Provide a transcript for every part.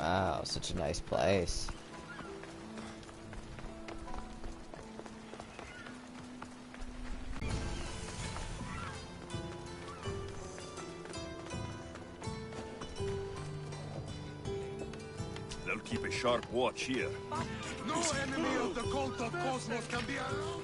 Wow, such a nice place. They'll keep a sharp watch here. No enemy of the cult of Cosmos can be allowed.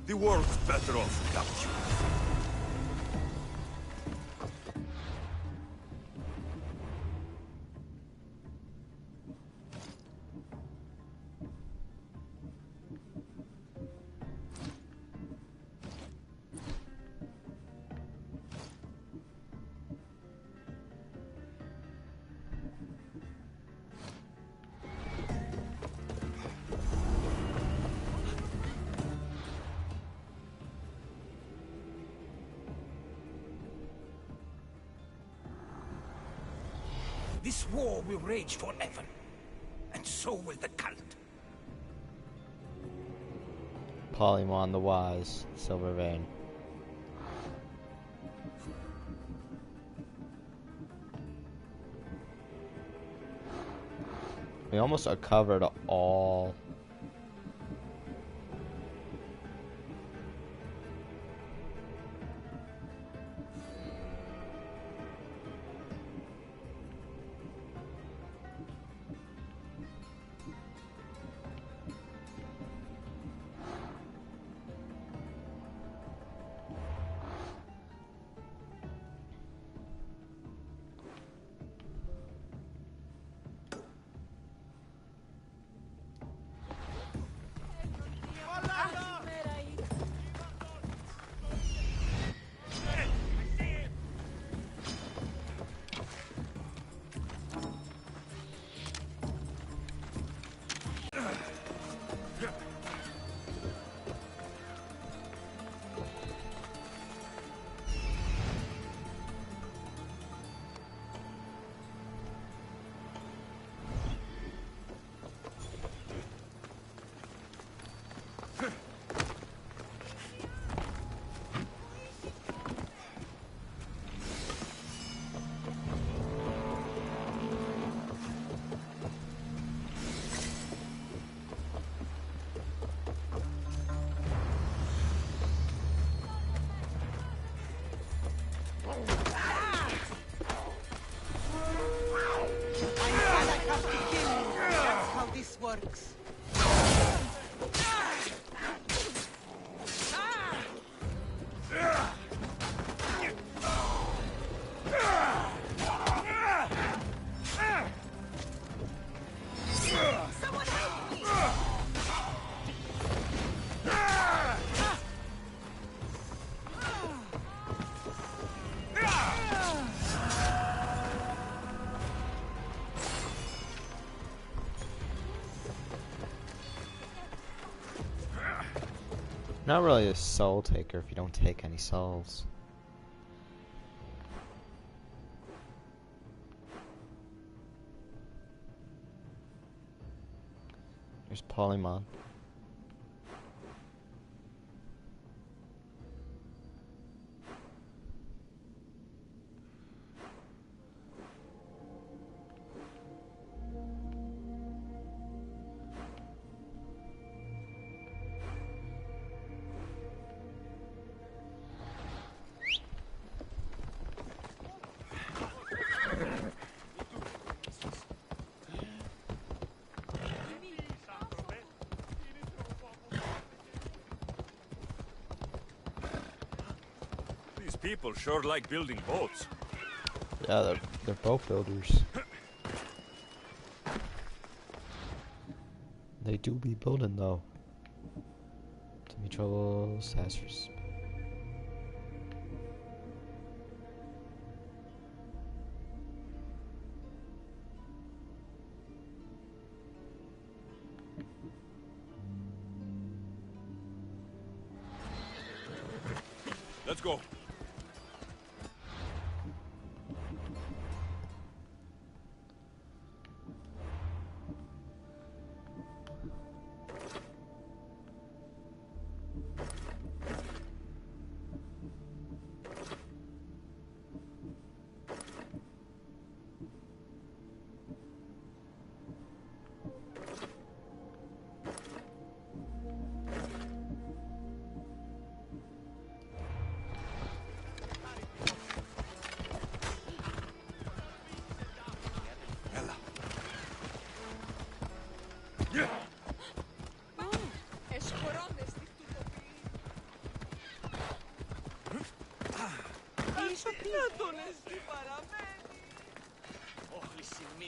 The world's better off without you. This war will rage forever, and so will the cult. Polymon the Wise, Silver Vein. We almost are covered all. Not really a soul taker if you don't take any souls. Here's Polymon. These people sure like building boats. Yeah, they're boat builders. They do be building though. Timmy Trouble, Sassers. Let's go.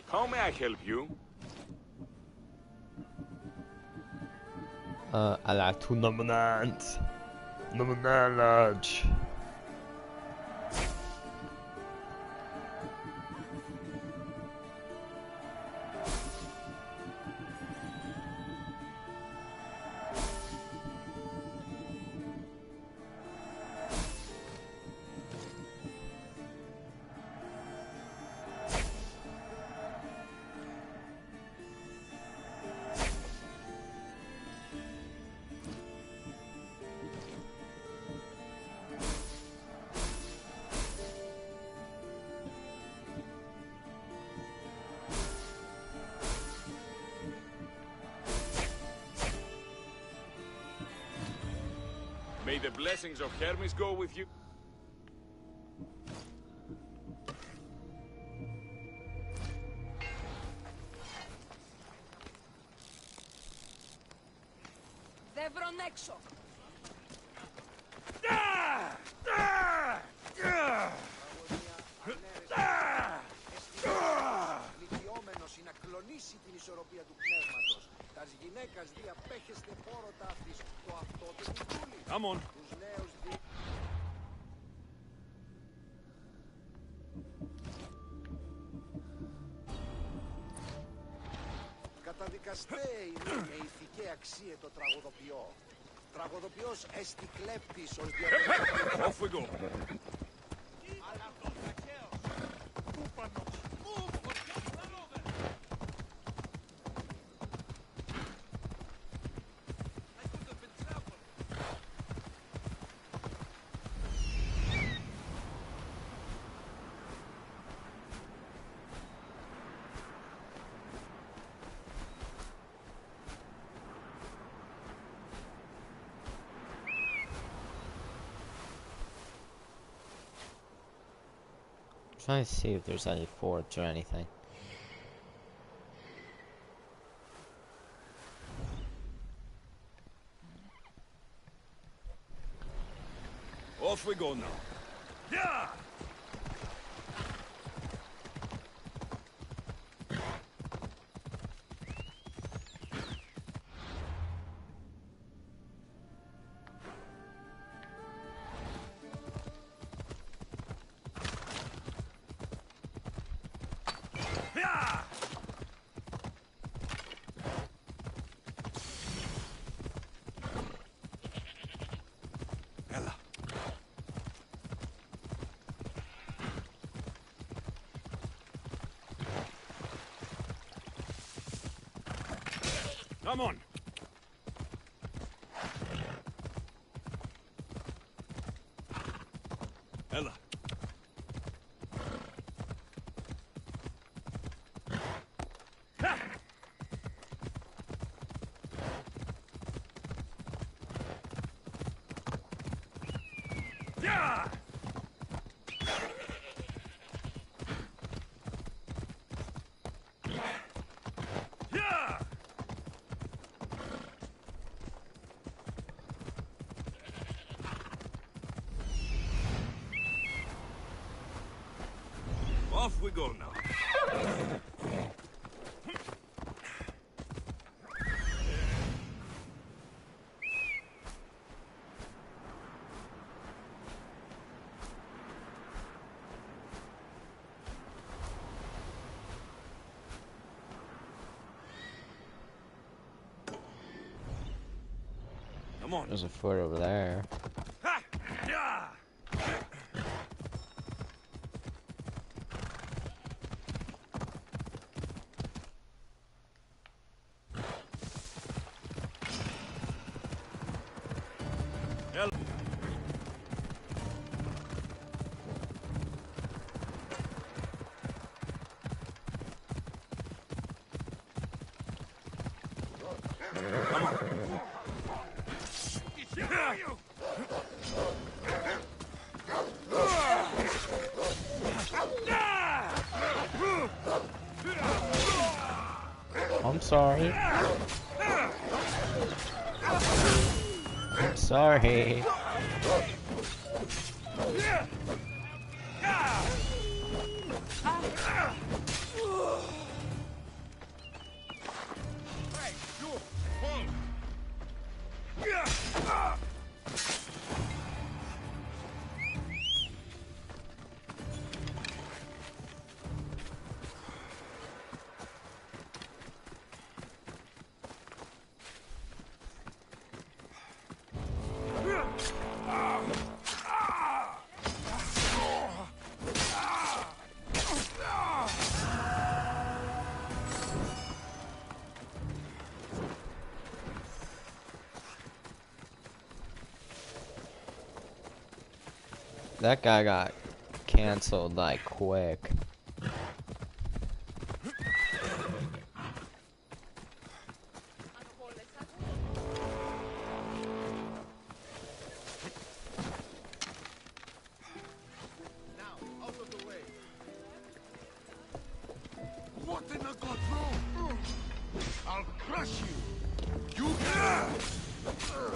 How may I help you? I like to nominate. Nominate. May the blessings of Hermes go with you. Δεύρον έξω. Λυκειόμενος είναι να κλονίσει την ισορροπία του πνεύματος. Τας γυναίκας δι' απέχεστε πόροτα αυτής. Το αυτό του κουλούλη. Come on. Τους νέους δι... Καταδικαστέ είναι με ηθική αξία το τραγωδοποιό. Τραγωδοποιός έστι κλέπτης ως διαδικαστής. Off we go. Trying to see if there's any forts or anything. Off we go now. Yeah! Come on. Ella. Yeah! Yeah! Off we go now. Come on. There's a foot over there. Ha! Yeah! Ella. I'm sorry. I'm sorry. That guy got canceled like quick. Now, out of the way. What in the God, bro? I'll crush you. You can.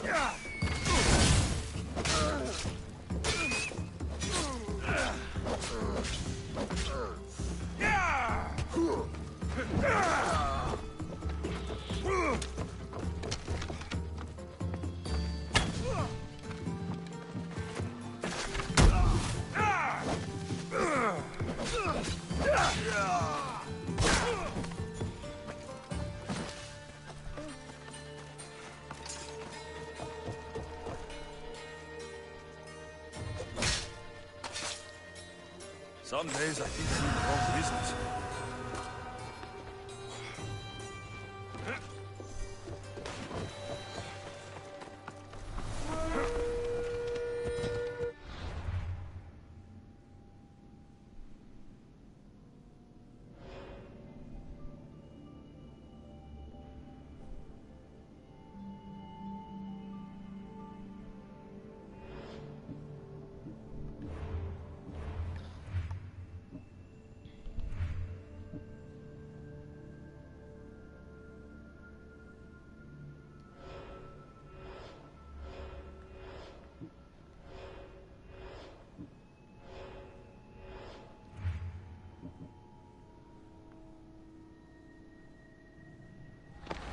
Yeah. Some days I think I'm in the wrong business.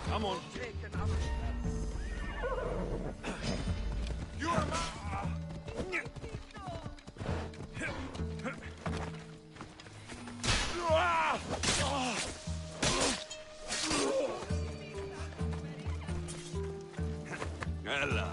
Come on. You are my... Ella.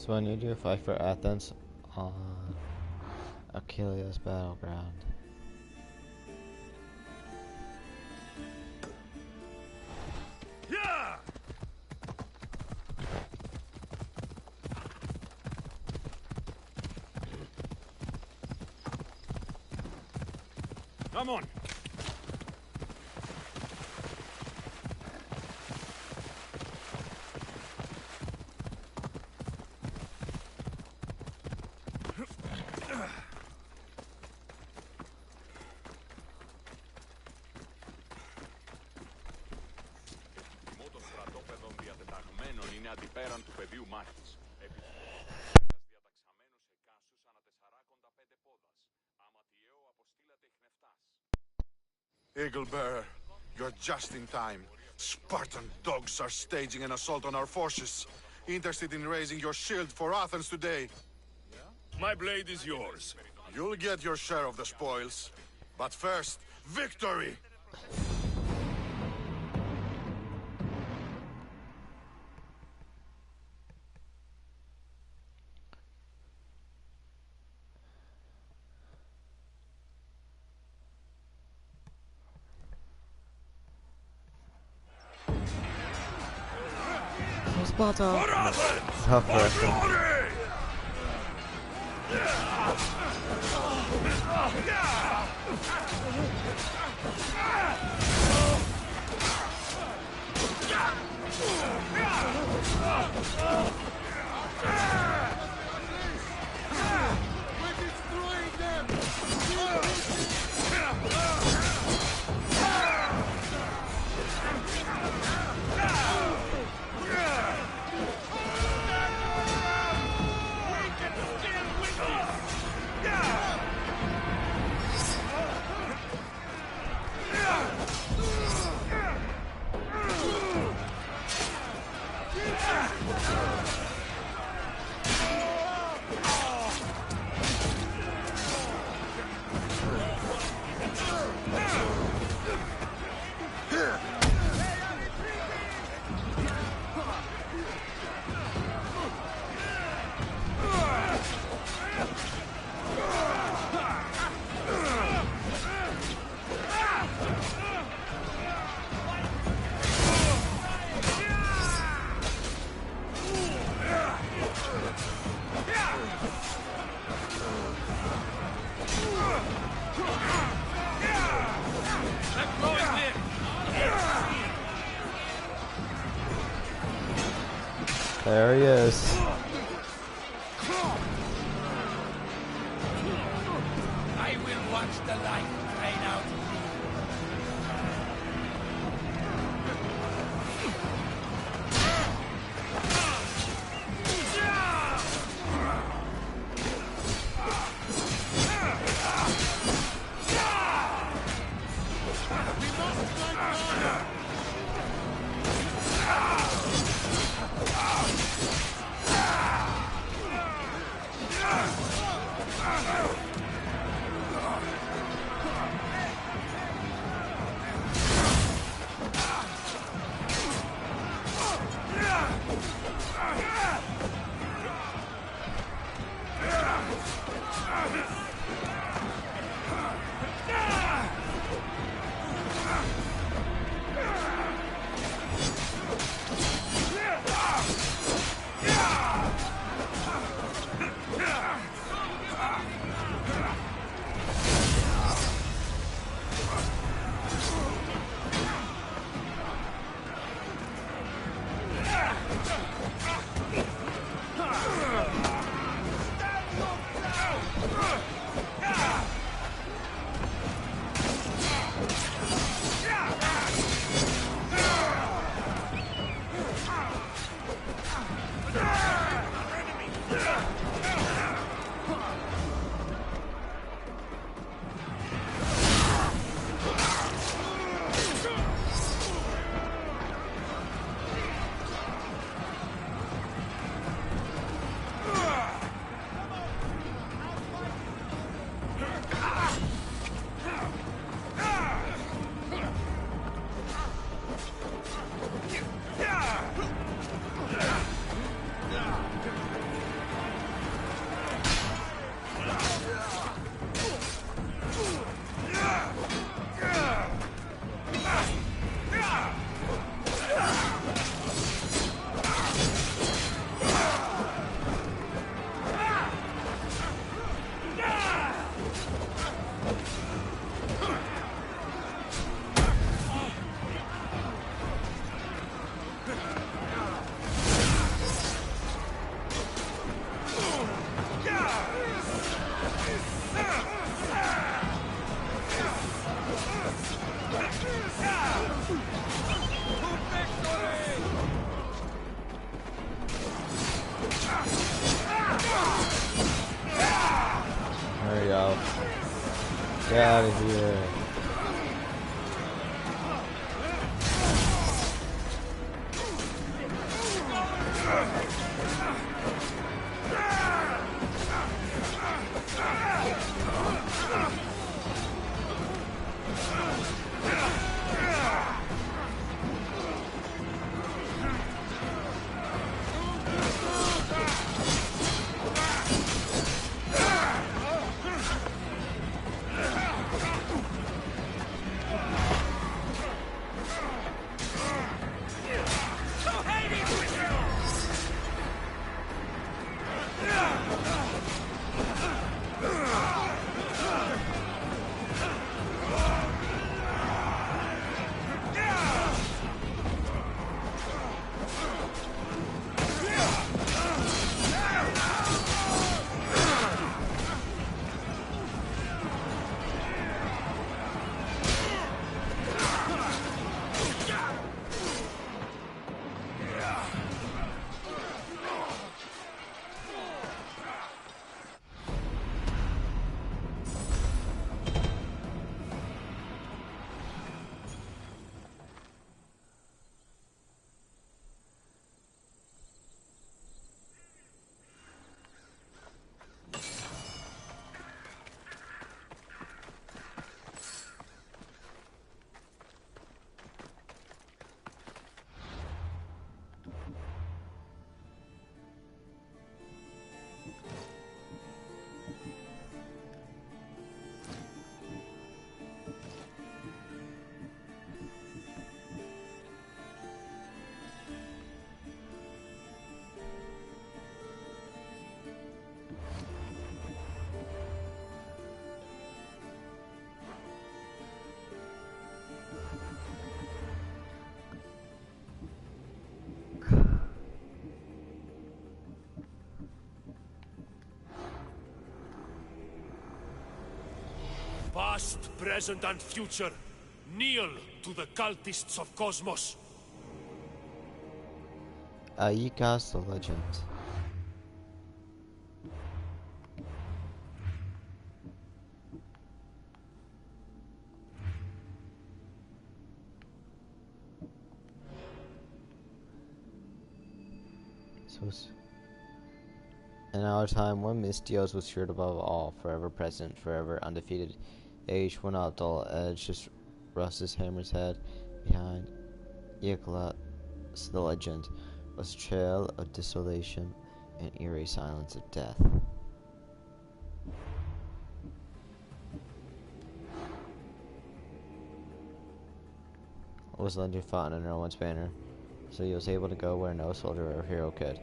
So when you do fight for Athens on Achilles' battleground. Yeah! Come on. Είναι αντιπέραν του πεδίου μάχης. Διαταξαμένος εκάσους ανά 45 πόδας. Αματιαίο αποστήλατε χνευτάς. Eaglebearer, you're just in time. Spartan dogs are staging an assault on our forces. Interested in raising your shield for Athens today? My blade is yours. You'll get your share of the spoils. But first, victory! Sparta! For Athens! Tough For wrestling. glory! We're destroying them! There he is. I will watch the light drain out. yo. Get out of here. Past, present, and future, kneel to the cultists of Cosmos. Aikas the Legend. In our time, when Mystios was feared above all, forever present, forever undefeated, age will not dull edge, just Russ's hammer's head behind Iaclas the Legend was a trail of desolation and eerie silence of death. Was Legend fought under no one's banner, so he was able to go where no soldier or hero could.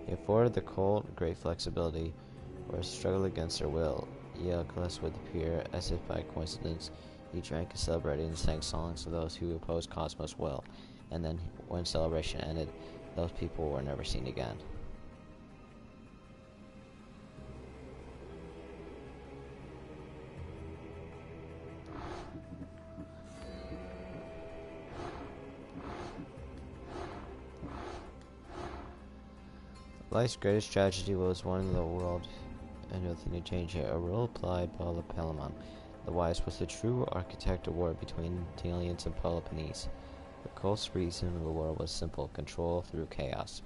He afforded the cold great flexibility, where struggle against their will. Iaclas would appear as if by coincidence. He drank and celebrated and sang songs to those who opposed Cosmos' will, and then when celebration ended, those people were never seen again. Life's greatest tragedy was one in the world, and nothing to change it. A rule applied by the Palamon. The wise was the true architect of war between the aliens and Peloponnese. The Colt's reason of the war was simple: control through chaos.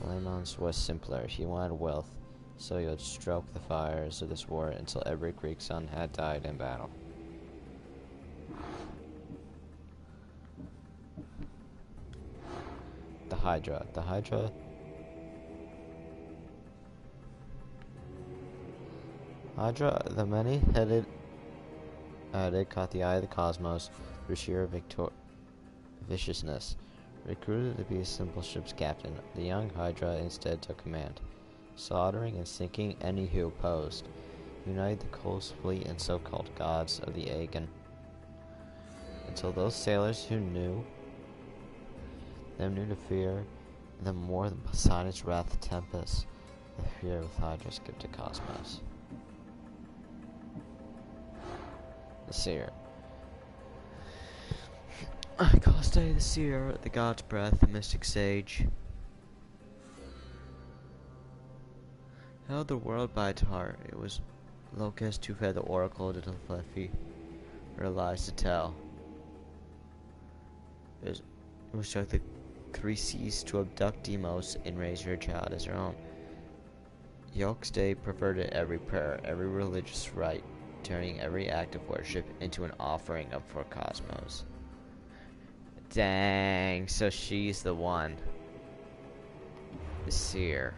Palamon's was simpler. He wanted wealth, so he would stroke the fires of this war until every Greek son had died in battle. The Hydra. The Hydra the many-headed caught the eye of the cosmos through sheer viciousness. Recruited to be a simple ship's captain, the young Hydra instead took command, slaughtering and sinking any who opposed. United the Colt's fleet and so-called gods of the Aegon, until those sailors who knew to fear them more than Poseidon's wrath tempest, the fear with Hydra's gift to Cosmos. The Seer. Coste the Seer, the god's breath, the mystic sage, held the world by its heart. It was Locust, who fed the oracle to Telephi, her lies to tell. It instruct the Chryses to abduct Demos and raise her child as her own. Yolk's perverted every prayer, every religious rite, turning every act of worship into an offering up for Cosmos. Dang, so she's the one. The seer.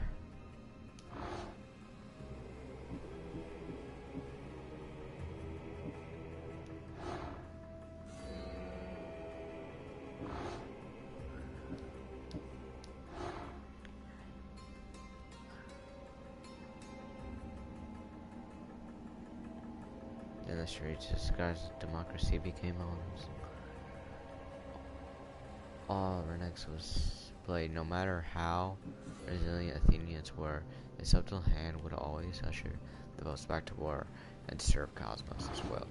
In the streets, disguised democracy became arms. All Renex was played. No matter how resilient Athenians were, a subtle hand would always usher the votes back to war and serve Cosmos as well.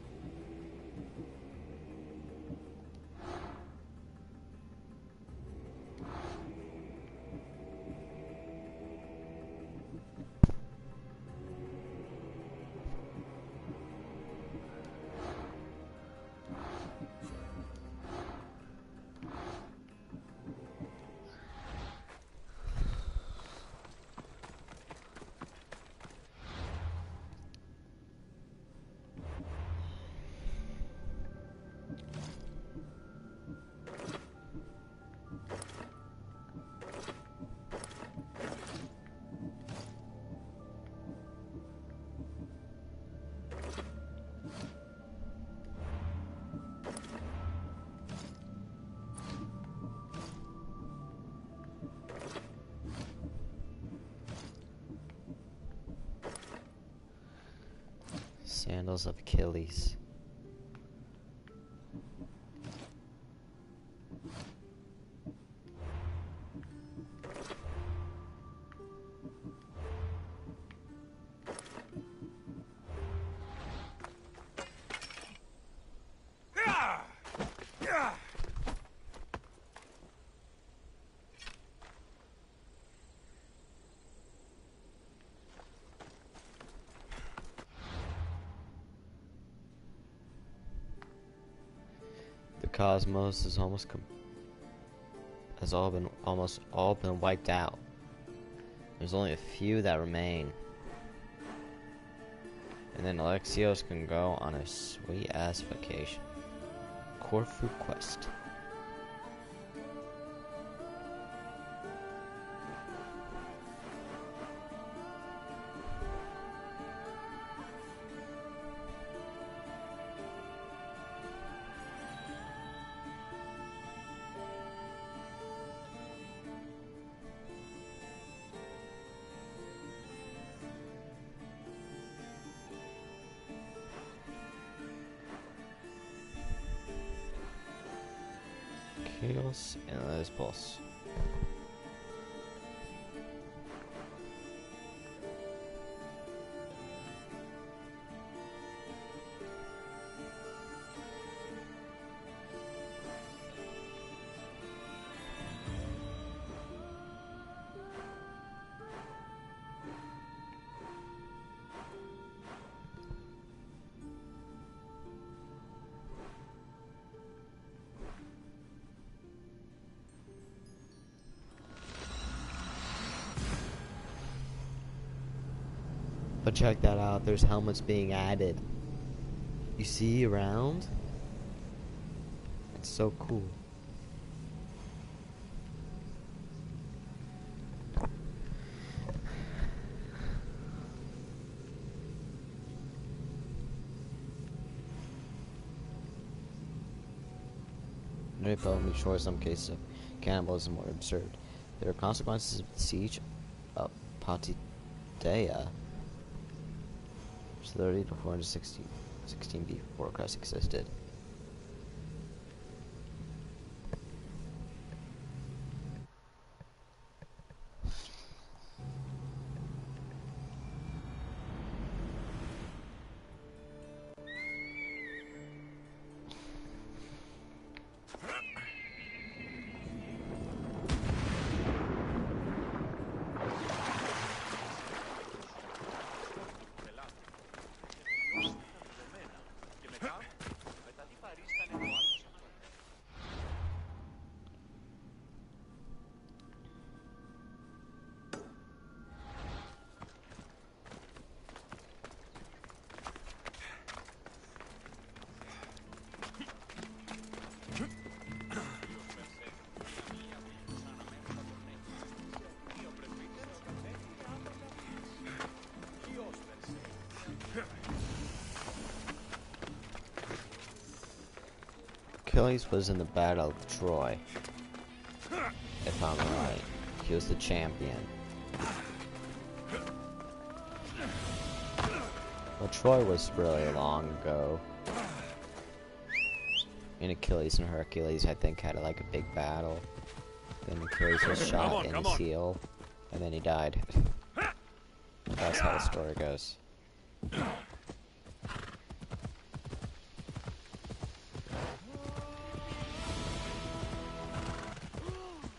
Sandals of Achilles. Cosmos is almost almost all been wiped out. There's only a few that remain, and then Alexios can go on a sweet ass vacation. Corfu quest. Chaos and Lesbos. But check that out, there's helmets being added. You see around? It's so cool. Only sure some cases of cannibalism were absurd. There are consequences of the siege of Patidea, 30 to 416 before Christ existed. Achilles was in the Battle of Troy, if I'm right. He was the champion. Well, Troy was really long ago. And Achilles and Hercules, I think, had like a big battle. Then Achilles was shot in his heel, and then he died. That's how the story goes.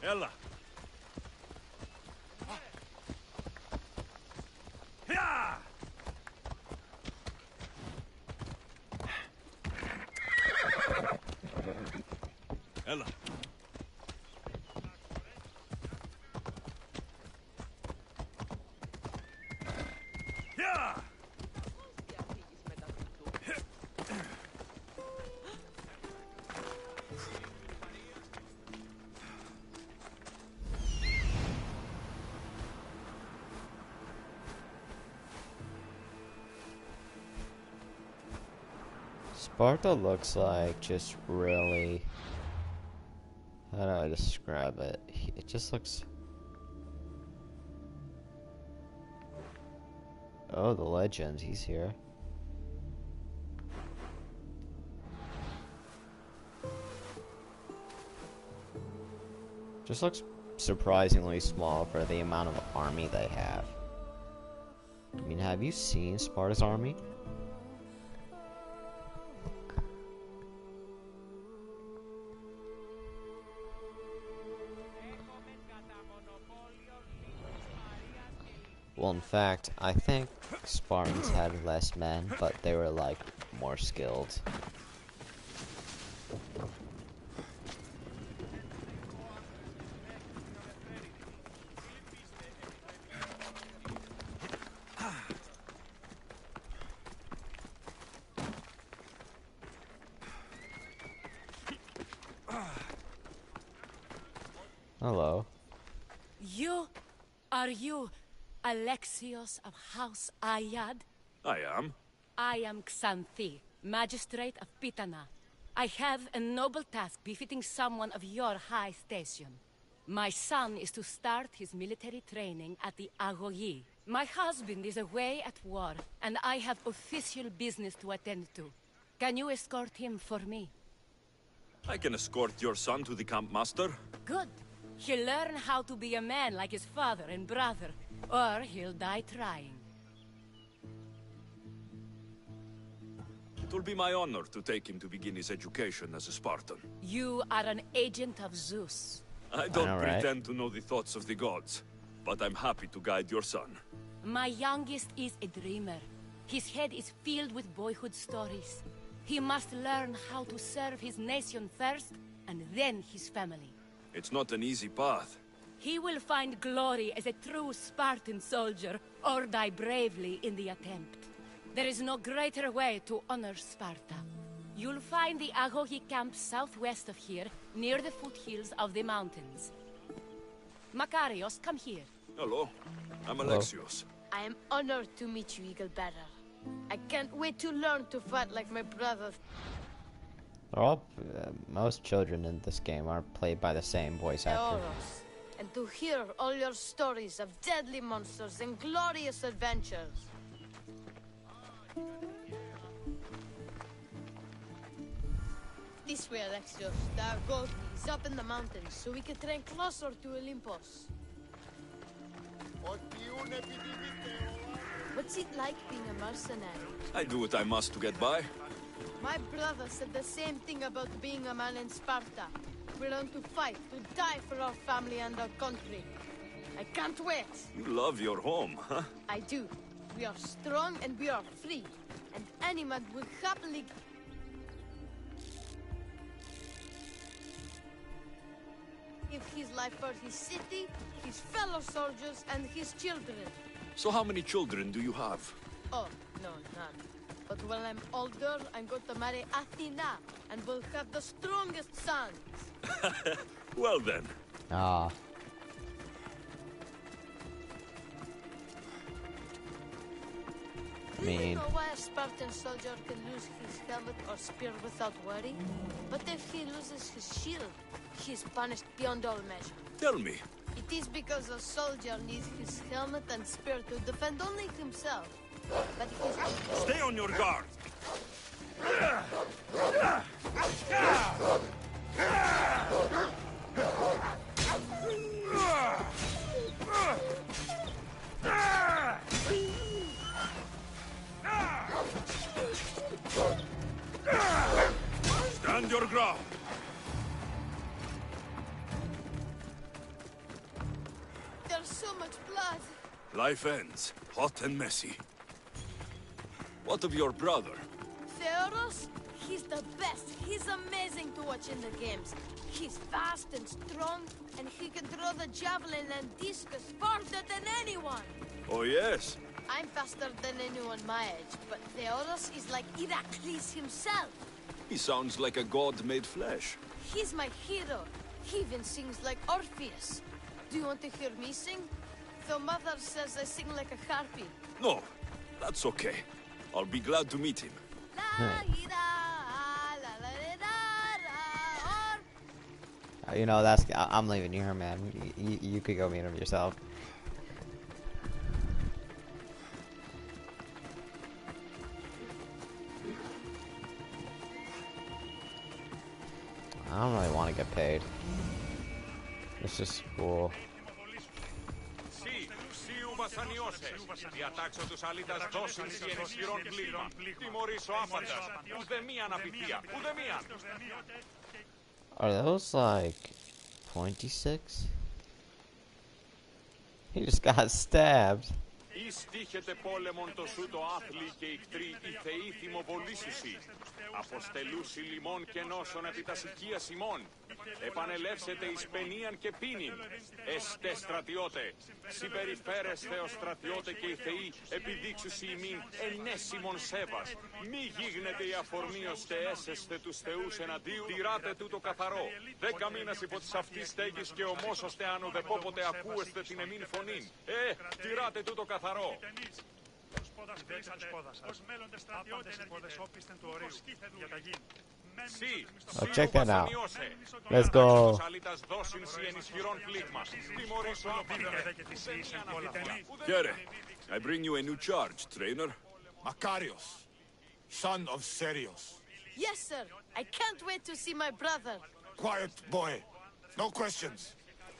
Ella. Yeah. Ella. Yeah. Sparta looks like just really... How do I describe it? It just looks... Oh, the legend, he's here. Just looks surprisingly small for the amount of army they have. I mean, have you seen Sparta's army? Well, in fact, I think Spartans had less men, but they were, like, more skilled. Hello. Are you Alexios of House Ayad? I am. I am Xanthi, magistrate of Pitana. I have a noble task befitting someone of your high station. My son is to start his military training at the Agogi. My husband is away at war, and I have official business to attend to. Can you escort him for me? I can escort your son to the camp master. Good. He'll learn how to be a man like his father and brother, or he'll die trying. It will be my honor to take him to begin his education as a Spartan. You are an agent of Zeus. I don't know, right? pretend to know the thoughts of the gods, but I'm happy to guide your son. My youngest is a dreamer. His head is filled with boyhood stories. He must learn how to serve his nation first, and then his family. It's not an easy path. He will find glory as a true Spartan soldier, or die bravely in the attempt. There is no greater way to honor Sparta. You'll find the Agogi camp southwest of here, near the foothills of the mountains. Makarios, come here. Hello, I'm Hello. Alexios. I am honored to meet you, Eagle Bearer. I can't wait to learn to fight like my brothers. They're all, most children in this game are played by the same voice actor. Eoros, and to hear all your stories of deadly monsters and glorious adventures. This way, Alexios. The Agogi is up in the mountains, so we can train closer to Olympus. What's it like being a mercenary? I do what I must to get by. My brother said the same thing about being a man in Sparta. We learn to fight, to die for our family and our country. I can't wait. You love your home, huh? I do. We are strong and we are free. And any man will happily... give his life for his city, his fellow soldiers, and his children. So how many children do you have? Oh, no, none. But when I'm older, I'm going to marry Athena, and we'll have the strongest sons. Well then. Ah. Do you mean, know why a Spartan soldier can lose his helmet or spear without worry? But if he loses his shield, he is punished beyond all measure. Tell me. It is because a soldier needs his helmet and spear to defend only himself. But if he... Stay on your guard. Stand your ground. There's so much blood. Life ends, hot and messy. What of your brother? Theodos? He's the best. He's amazing to watch in the games. He's fast and strong, and he can throw the javelin and discus farther than anyone. Oh yes? I'm faster than anyone my age, but Theodos is like Heracles himself. He sounds like a god made flesh. He's my hero. He even sings like Orpheus. Do you want to hear me sing? Though Mother says I sing like a harpy. No, that's okay. I'll be glad to meet him. you know, that's I'm leaving you here, man. You could go meet him yourself. I don't really want to get paid. It's just cool. Διατάξω τους αλήτας δώσιν σι εν ισχυρών πλήγμα. Τιμωρήσω άφαντας. Ουδεμίαν απειθία. Ουδεμίαν. Are those like 26? He just got stabbed. Εις τύχετε πόλεμον το σου το άθλη και ικτρή η θεή θυμοβολήσουσι. Αποστελούσι λιμών και νόσων επί τας οικίας ημών. Επανελεύσετε εις παινίαν και πίνην. Εστέ στρατιώτε. Συμπεριφέρεσθε ως στρατιώτε και οι θεοί επιδείξουσι ημίν ενέσιμον σέβας. Μη γίγνετε η αφορμίωστε έσεσθε τους θεούς εναντίου. Τηράτε τούτο καθαρό. 10 μήνας υπό της αυτής στέγης και ομόσωστε αν ουδεπόποτε ακούεστε την εμήν φωνήν. Τηράτε τούτο καθαρό. Oh, check that out. Let's go. Here, I bring you a new charge, trainer. Makarios, son of Serios. Yes, sir. I can't wait to see my brother. Quiet, boy. No questions.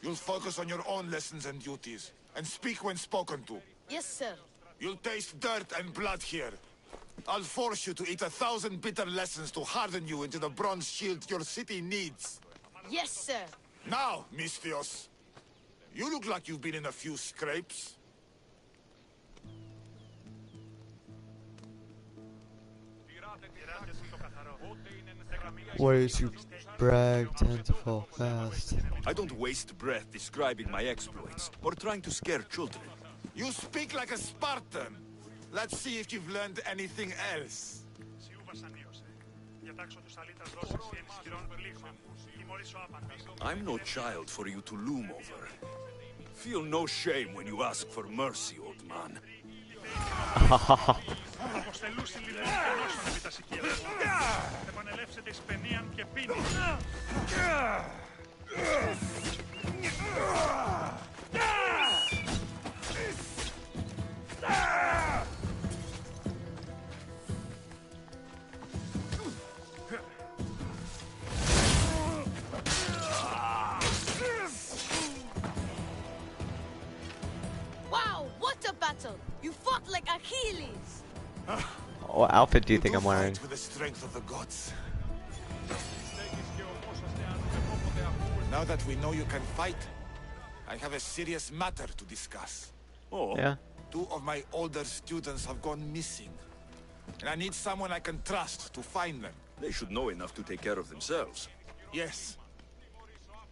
You'll focus on your own lessons and duties, and speak when spoken to. Yes, sir. You'll taste dirt and blood here. I'll force you to eat 1,000 bitter lessons to harden you into the bronze shield your city needs. Yes, sir. Now, Misthios, you look like you've been in a few scrapes. Ways you brag tend to fall fast. I don't waste breath describing my exploits, or trying to scare children. You speak like a Spartan. Let's see if you've learned anything else. I'm no child for you to loom over. Feel no shame when you ask for mercy, old man. Wow, what a battle! You fought like Achilles! What outfit do you think I'm wearing? With the strength of the gods. Now that we know you can fight, I have a serious matter to discuss. Oh, Yeah. 2 of my older students have gone missing. And I need someone I can trust to find them. they should know enough to take care of themselves. Yes.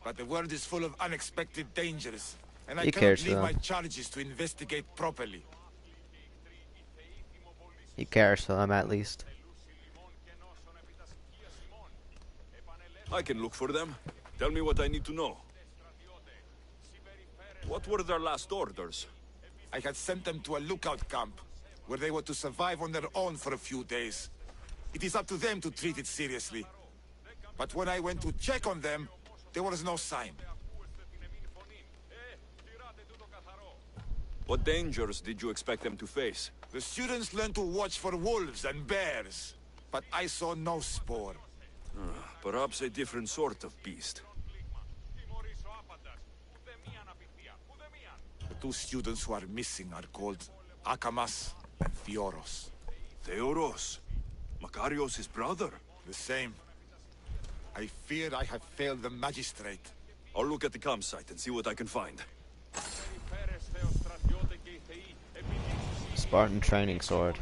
But the world is full of unexpected dangers. And I He cannot cares, leave though. my charges to investigate properly. He cares for them at least. I can look for them. Tell me what I need to know. What were their last orders? I had sent them to a lookout camp, where they were to survive on their own for a few days. It is up to them to treat it seriously. But when I went to check on them, there was no sign. What dangers did you expect them to face? The students learned to watch for wolves and bears, but I saw no spoor. Perhaps a different sort of beast. The two students who are missing are called Akamas and Theoros. Theoros? Makarios' his brother? The same. I fear I have failed the magistrate. I'll look at the campsite and see what I can find. Spartan training sword.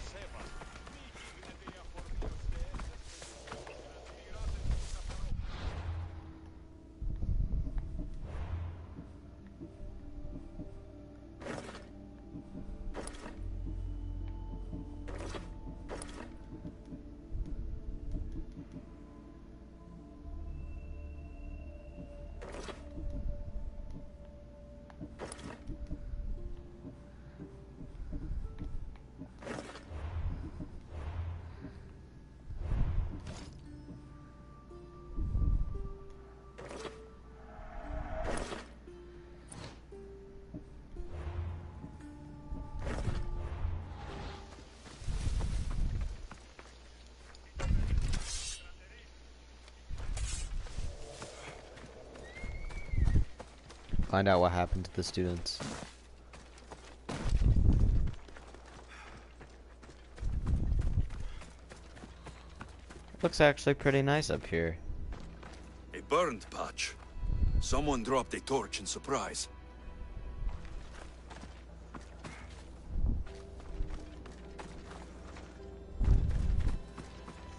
Find out what happened to the students. Looks actually pretty nice up here. A burned patch. Someone dropped a torch in surprise.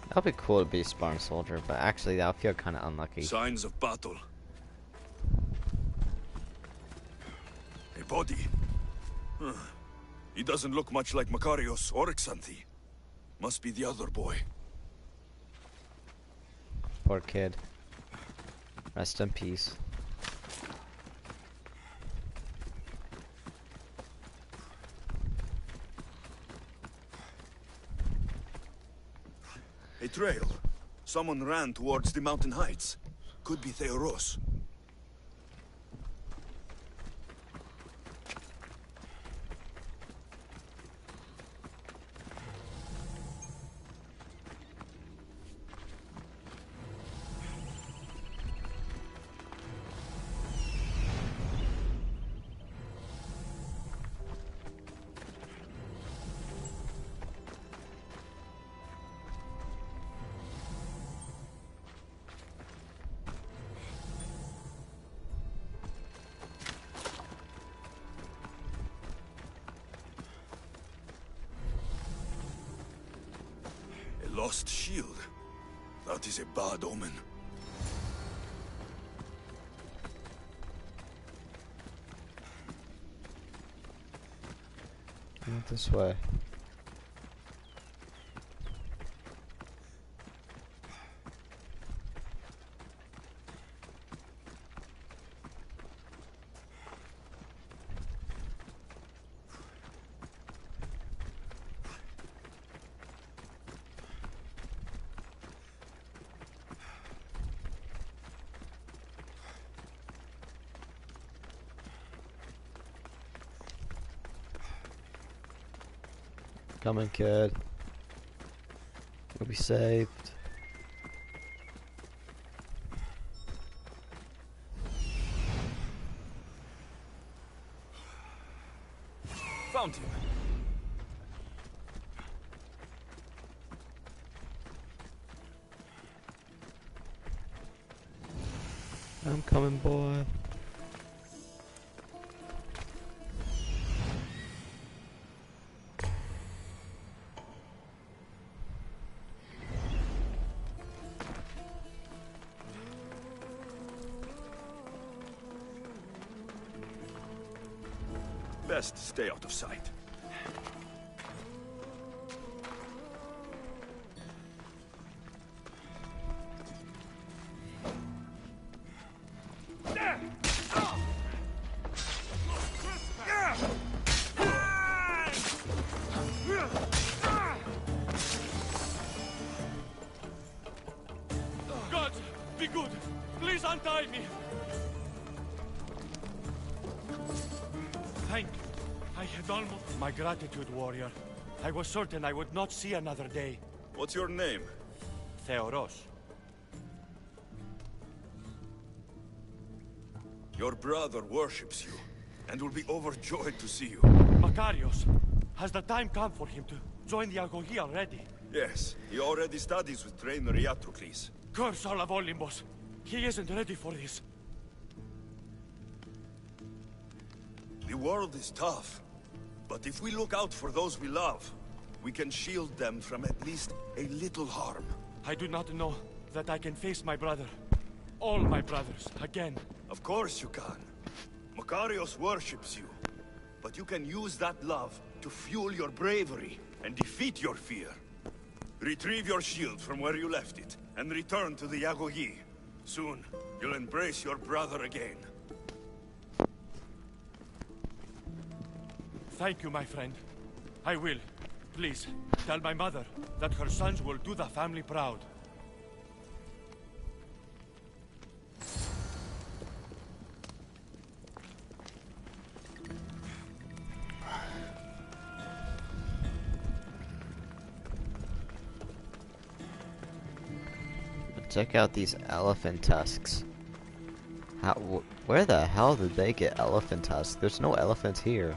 That'd be cool to be a Spartan soldier, but actually that would feel kind of unlucky. Signs of battle. A body. Huh. He doesn't look much like Makarios or Xanthi. Must be the other boy. Poor kid. Rest in peace. A trail. Someone ran towards the mountain heights. Could be Theoros. Lost shield. That is a bad omen. Not this way. Coming, kid. You'll be saved. Found him. I'm coming, boy. Best stay out of sight. good! Please untie me! Thank you. I had almost... My gratitude, warrior. I was certain I would not see another day. What's your name? Theoros. Your brother worships you, and will be overjoyed to see you. Makarios. Has the time come for him to join the Agogi already? Yes, he already studies with trainer Iatrocles. Curse all of Olympus. He isn't ready for this. The world is tough, but if we look out for those we love, we can shield them from at least a little harm. I do not know that I can face my brother. All my brothers, again. Of course you can. Makarios worships you, but you can use that love to fuel your bravery and defeat your fear. Retrieve your shield from where you left it, and return to the Agogi. Soon, you'll embrace your brother again. Thank you, my friend. I will. Please, tell my mother that her sons will do the family proud. Check out these elephant tusks. Where the hell did they get elephant tusks? There's no elephants here.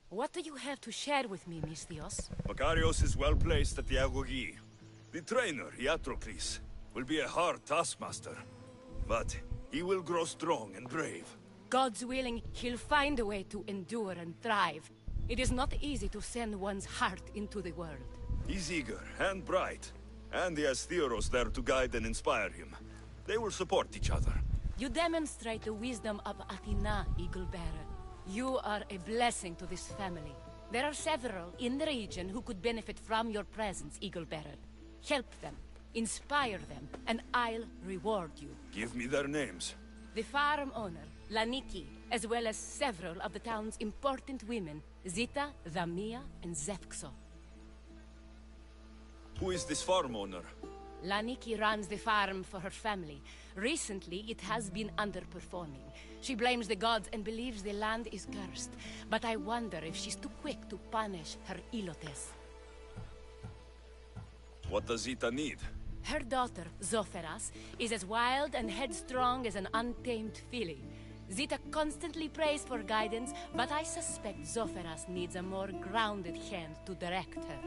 What do you have to share with me, Misthios? Makarios is well placed at the Agogi. The trainer, Iatrocles, will be a hard taskmaster, but he will grow strong and brave. God's willing, he'll find a way to endure and thrive. It is not easy to send one's heart into the world. He's eager and bright, and he has Theoros there to guide and inspire him. They will support each other. You demonstrate the wisdom of Athena, Eagle-Bearer. You are a blessing to this family. There are several in the region who could benefit from your presence, Eagle-Bearer. Help them, inspire them, and I'll reward you. Give me their names. The farm owner, Laniki, as well as several of the town's important women, Zita, Dhamia, and Zefxo. Who is this farm owner? Laniki runs the farm for her family. Recently, it has been underperforming. She blames the gods and believes the land is cursed. But I wonder if she's too quick to punish her ilotes. What does Zita need? Her daughter, Zoferas, is as wild and headstrong as an untamed filly. Zita constantly prays for guidance, but I suspect Zoferas needs a more grounded hand to direct her.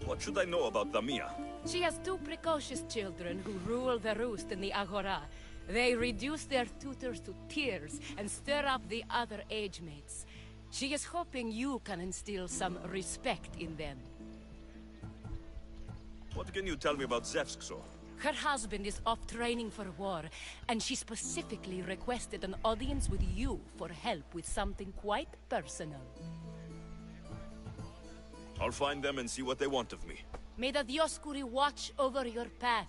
What should I know about Damia? She has two precocious children who rule the roost in the Agora. They reduce their tutors to tears and stir up the other age mates. She is hoping you can instill some respect in them. What can you tell me about Zevskso? Her husband is off training for war, and she specifically requested an audience with you for help with something quite personal. I'll find them and see what they want of me. May the Dioscuri watch over your path.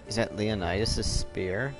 Is that Leonidas' spear?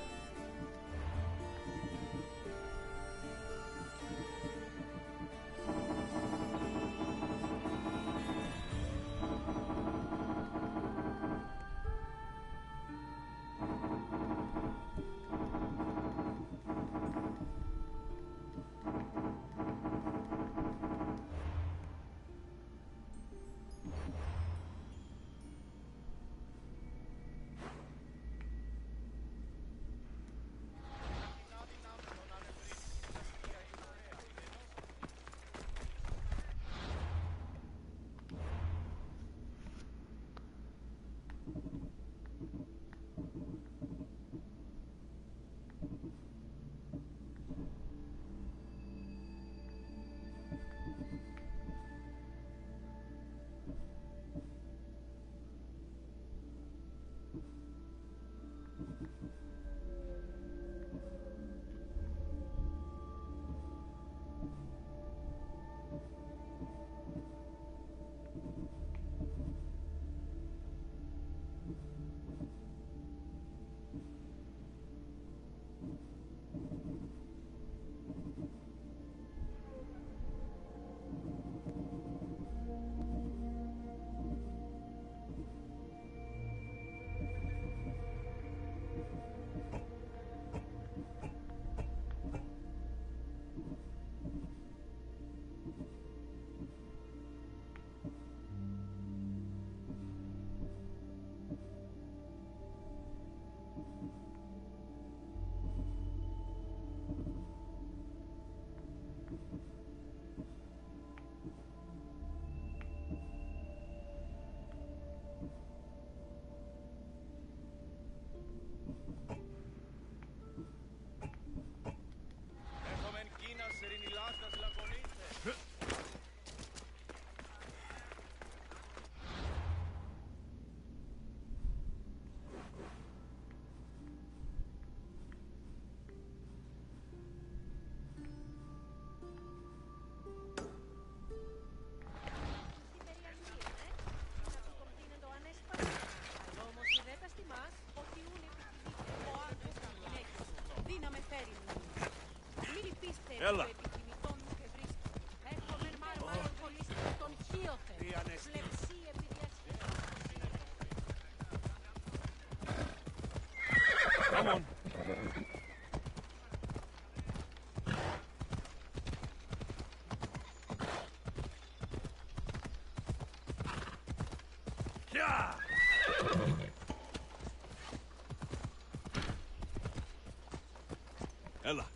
Έλα. Come on. Έλα.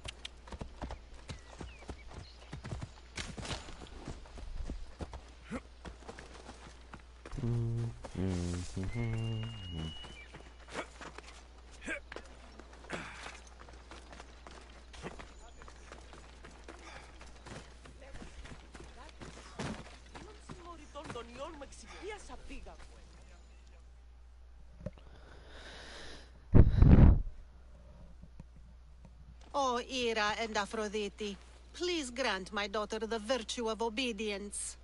O Ira and Aphrodite, please grant my daughter the virtue of obedience.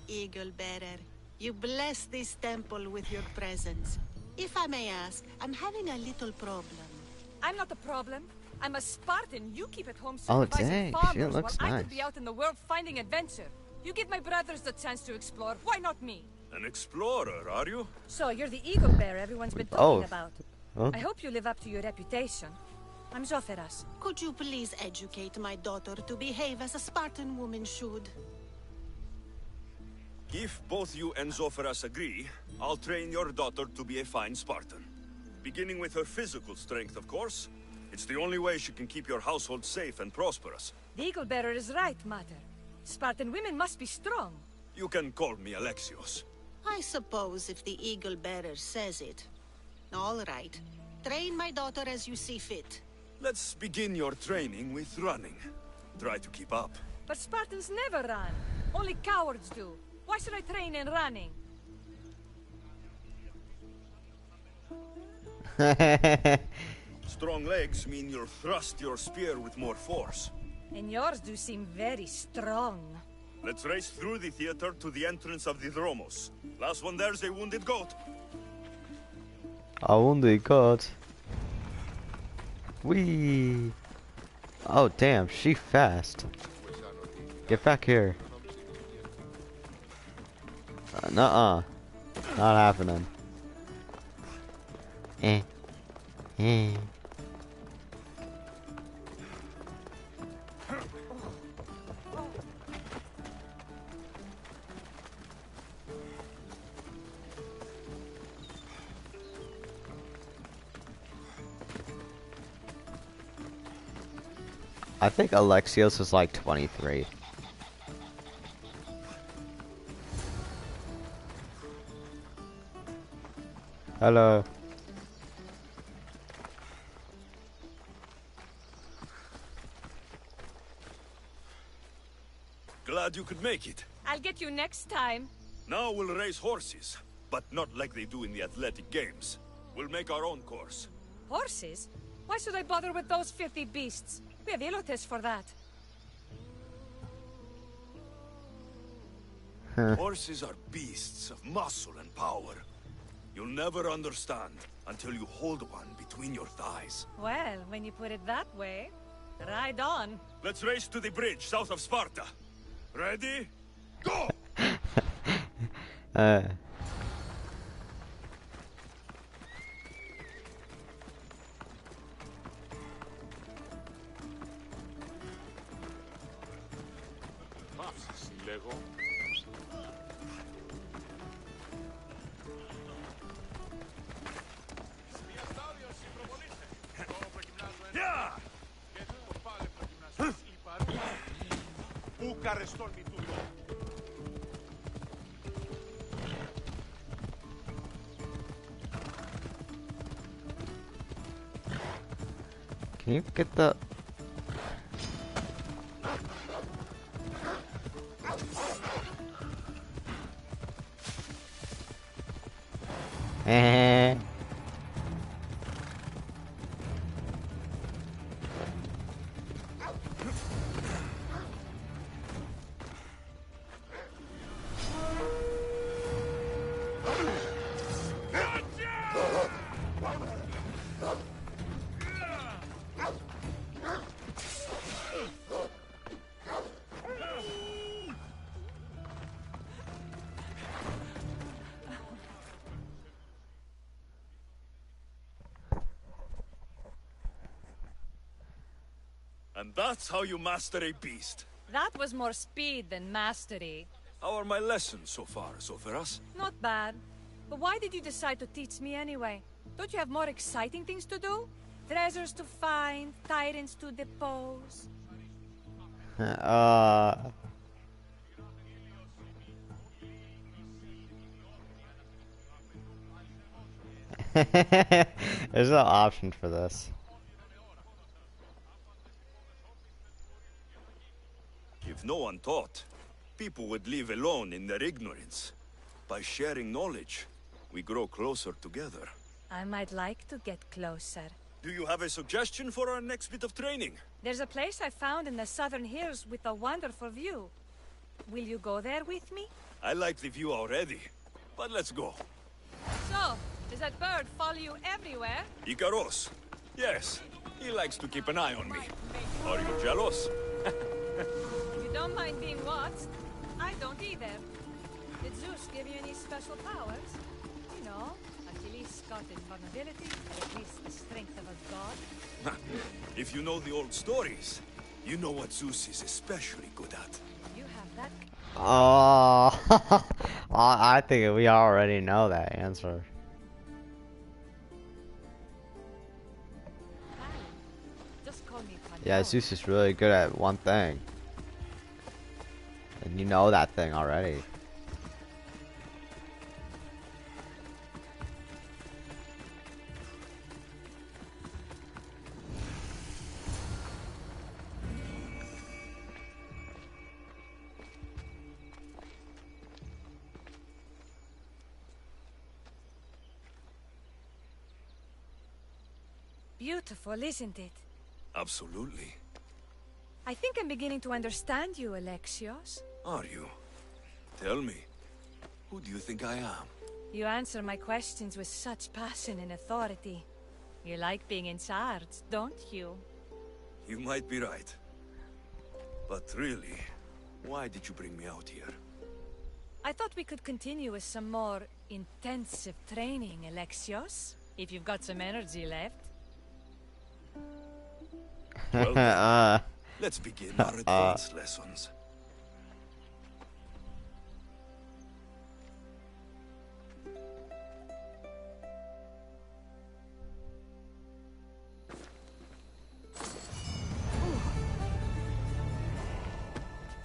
Eagle bearer, You bless this temple with your presence. If I may ask, I'm having a little problem. I'm not the problem. I'm a Spartan. You keep at home Oh, supervising dang, she farmers looks while I nice. could be out in the world finding adventure. You give my brothers the chance to explore. Why not me? An explorer, are you? So you're the eagle bear everyone's been talking Oh. about. Huh? I hope you live up to your reputation. I'm Zotheras. Could you please educate my daughter to behave as a Spartan woman should? If both you and Zophras agree, I'll train your daughter to be a fine Spartan. Beginning with her physical strength, of course. It's the only way she can keep your household safe and prosperous. The eagle bearer is right, Mater. Spartan women must be strong. You can call me Alexios. I suppose if the eagle bearer says it. All right. Train my daughter as you see fit. Let's begin your training with running. Try to keep up. But Spartans never run. Only cowards do. Why should I train in running? Strong legs mean you'll thrust your spear with more force. And yours do seem very strong. Let's race through the theater to the entrance of the Dromos. Last one there's a wounded goat. A wounded goat. Whee! Oh damn, she fast. Get back here. Nuh-uh. Not happening. Eh. Eh. I think Alexios is like 23. Hello. Glad you could make it. I'll get you next time. Now we'll race horses, but not like they do in the athletic games. We'll make our own course. Horses? Why should I bother with those filthy beasts? We have Elotes for that. Horses are beasts of muscle and power. You'll never understand until you hold one between your thighs. Well, when you put it that way, ride on. Let's race to the bridge south of Sparta. Ready? Go! Can you get the... Eh. And that's how you master a beast. That was more speed than mastery. How are my lessons so far, Zophras? Not bad. But why did you decide to teach me anyway? Don't you have more exciting things to do? Treasures to find, tyrants to depose. There's no option for this. If no one taught, people would live alone in their ignorance. By sharing knowledge, we grow closer together. I might like to get closer. Do you have a suggestion for our next bit of training? There's a place I found in the southern hills with a wonderful view. Will you go there with me? I like the view already. but let's go. So, does that bird follow you everywhere? Icaros. Yes, he likes to keep an eye on me. Are you jealous? If you don't mind being watched, I don't either. Did Zeus give you any special powers? You know, Achilles got invulnerability, or at least the strength of a god. If you know the old stories, you know what Zeus is especially good at. You have that. Oh, I think we already know that answer. Just call me Panel. Yeah, Zeus is really good at one thing. And you know that thing already. Beautiful, isn't it? Absolutely. I think I'm beginning to understand you, Alexios. Are you? Tell me, who do you think I am? You answer my questions with such passion and authority. You like being in charge, don't you? You might be right. But really, why did you bring me out here? I thought we could continue with some more intensive training, Alexios. If you've got some energy left. Well, then, let's begin our advanced lessons.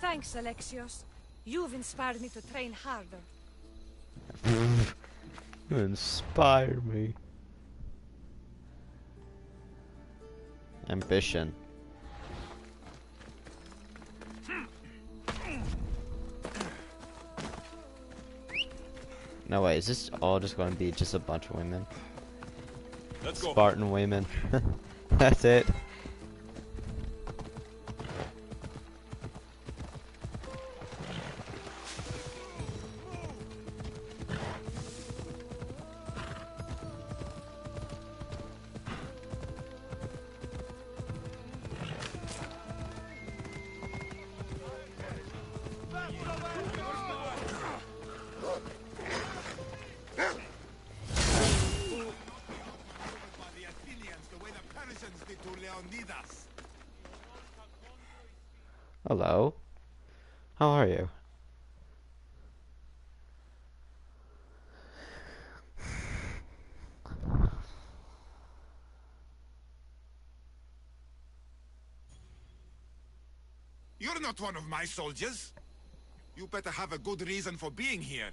Thanks, Alexios. You've inspired me to train harder. You inspire me. Ambition. No way, is this all just going to be just a bunch of women? Let's go. Spartan women. That's it. Hello. How are you? You're not one of my soldiers. You better have a good reason for being here.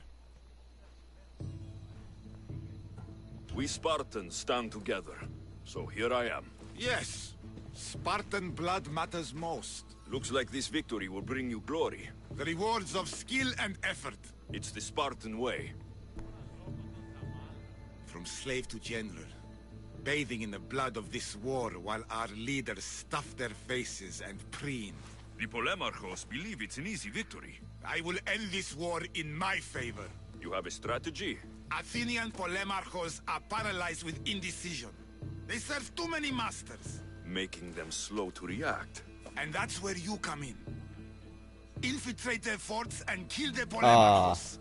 We Spartans stand together, so here I am. Yes, Spartan blood matters most. Looks like this victory will bring you glory. The rewards of skill and effort. It's the Spartan way. From slave to general, bathing in the blood of this war while our leaders stuff their faces and preen. The Polemarchos believe it's an easy victory. I will end this war in my favor. You have a strategy? Athenian Polemarchos are paralyzed with indecision. They serve too many masters. Making them slow to react. And that's where you come in. Infiltrate their forts and kill the Polemarchos.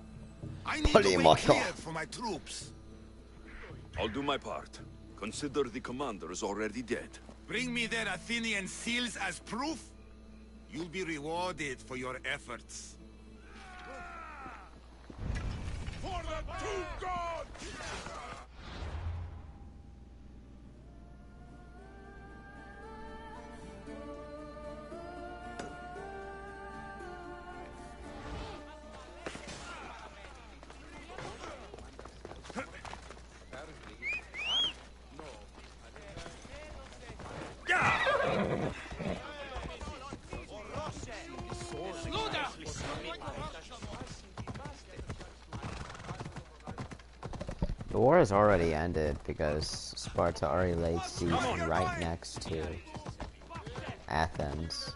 I need the way clear for my troops. I'll do my part. Consider the commander is already dead. Bring me their Athenian seals as proof. You'll be rewarded for your efforts. For the two gods! The war has already ended because Sparta already laid siege right next to Athens.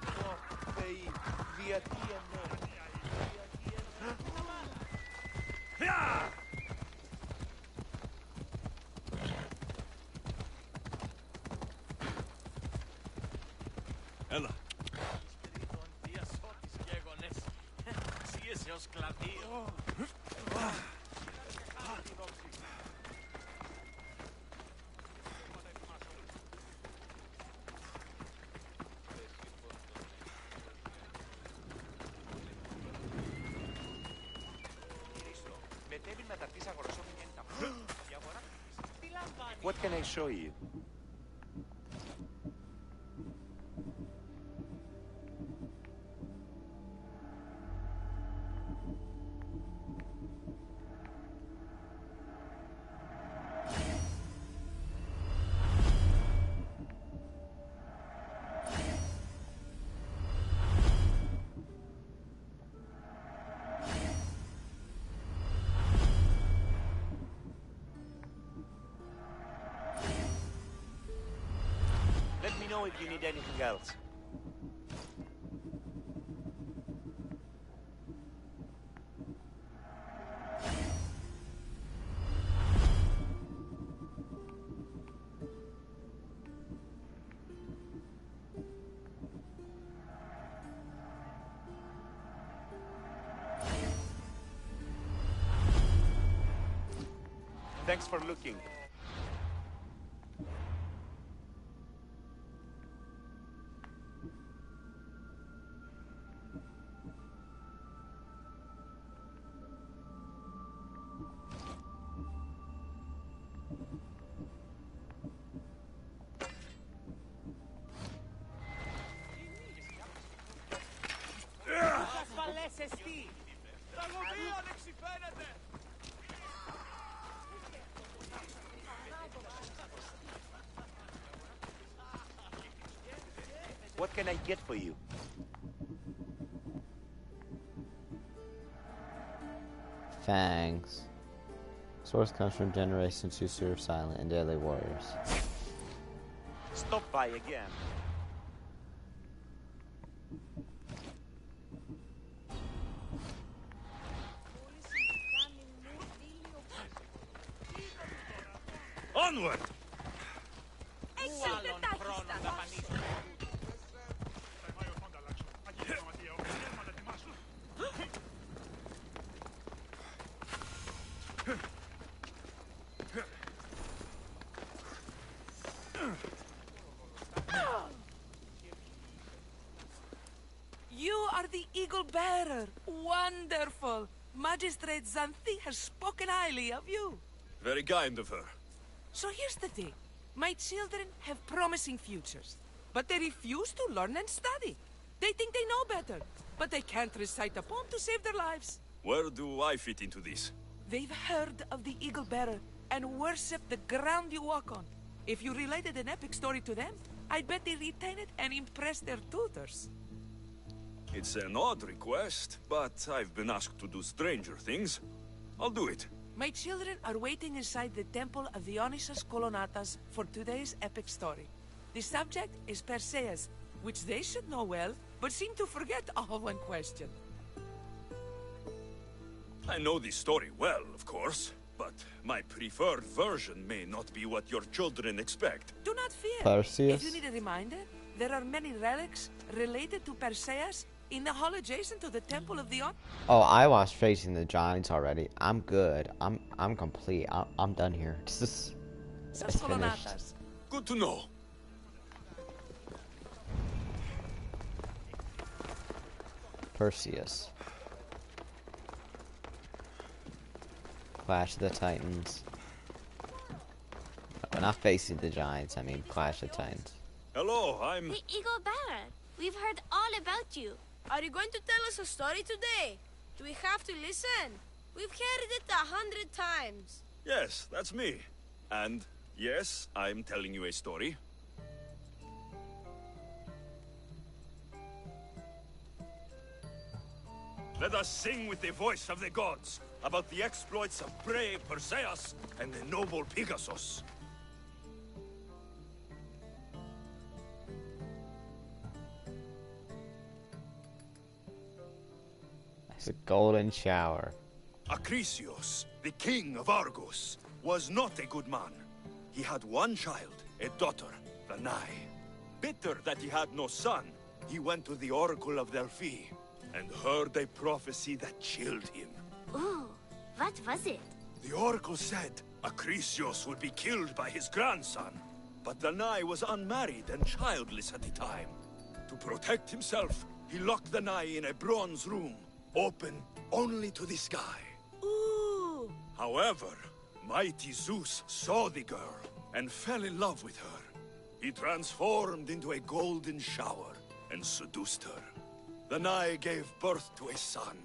What can I show you? Let me know if you need anything else. Thanks for looking. What can I get for you? Fangs. Source comes from generations who serve silent and deadly warriors. Stop by again. Onward! You are the Eagle Bearer. Wonderful. Magistrate Xanthi has spoken highly of you. Very kind of her. So here's the thing. My children have promising futures, but they refuse to learn and study. They think they know better, but they can't recite a poem to save their lives. Where do I fit into this? They've heard of the Eagle Bearer and worship the ground you walk on. If you related an epic story to them, I bet they retain it and impress their tutors. It's an odd request, but I've been asked to do stranger things. I'll do it. My children are waiting inside the Temple of Dionysus Kolonatas for today's epic story. The subject is Perseus, which they should know well, but seem to forget all when questioned. I know this story well, of course, but my preferred version may not be what your children expect. Do not fear. Perseus? If you need a reminder, there are many relics related to Perseus in the hall adjacent to the Temple of Dionysus. Oh, I watched Facing the Giants already. I'm good. I'm complete. I'm done here. It's finished. Good to know. Perseus. Clash of the Titans. We're not Facing the Giants, I mean Clash of the Titans. Hello, I'm... The Eagle Bearer. We've heard all about you. Are you going to tell us a story today? Do we have to listen? We've heard it 100 times. Yes, that's me. And yes, I'm telling you a story. Let us sing with the voice of the gods about the exploits of brave Perseus and the noble Pegasus. It's a golden shower. Acrisius, the king of Argos, was not a good man. He had one child, a daughter, Danae. Bitter that he had no son, he went to the Oracle of Delphi. and heard a prophecy that chilled him. Ooh, what was it? The oracle said Acrisios would be killed by his grandson, but Danai was unmarried and childless at the time. To protect himself, he locked Danai in a bronze room, open only to the sky. Ooh! However, mighty Zeus saw the girl and fell in love with her. He transformed into a golden shower and seduced her. Danai gave birth to a son,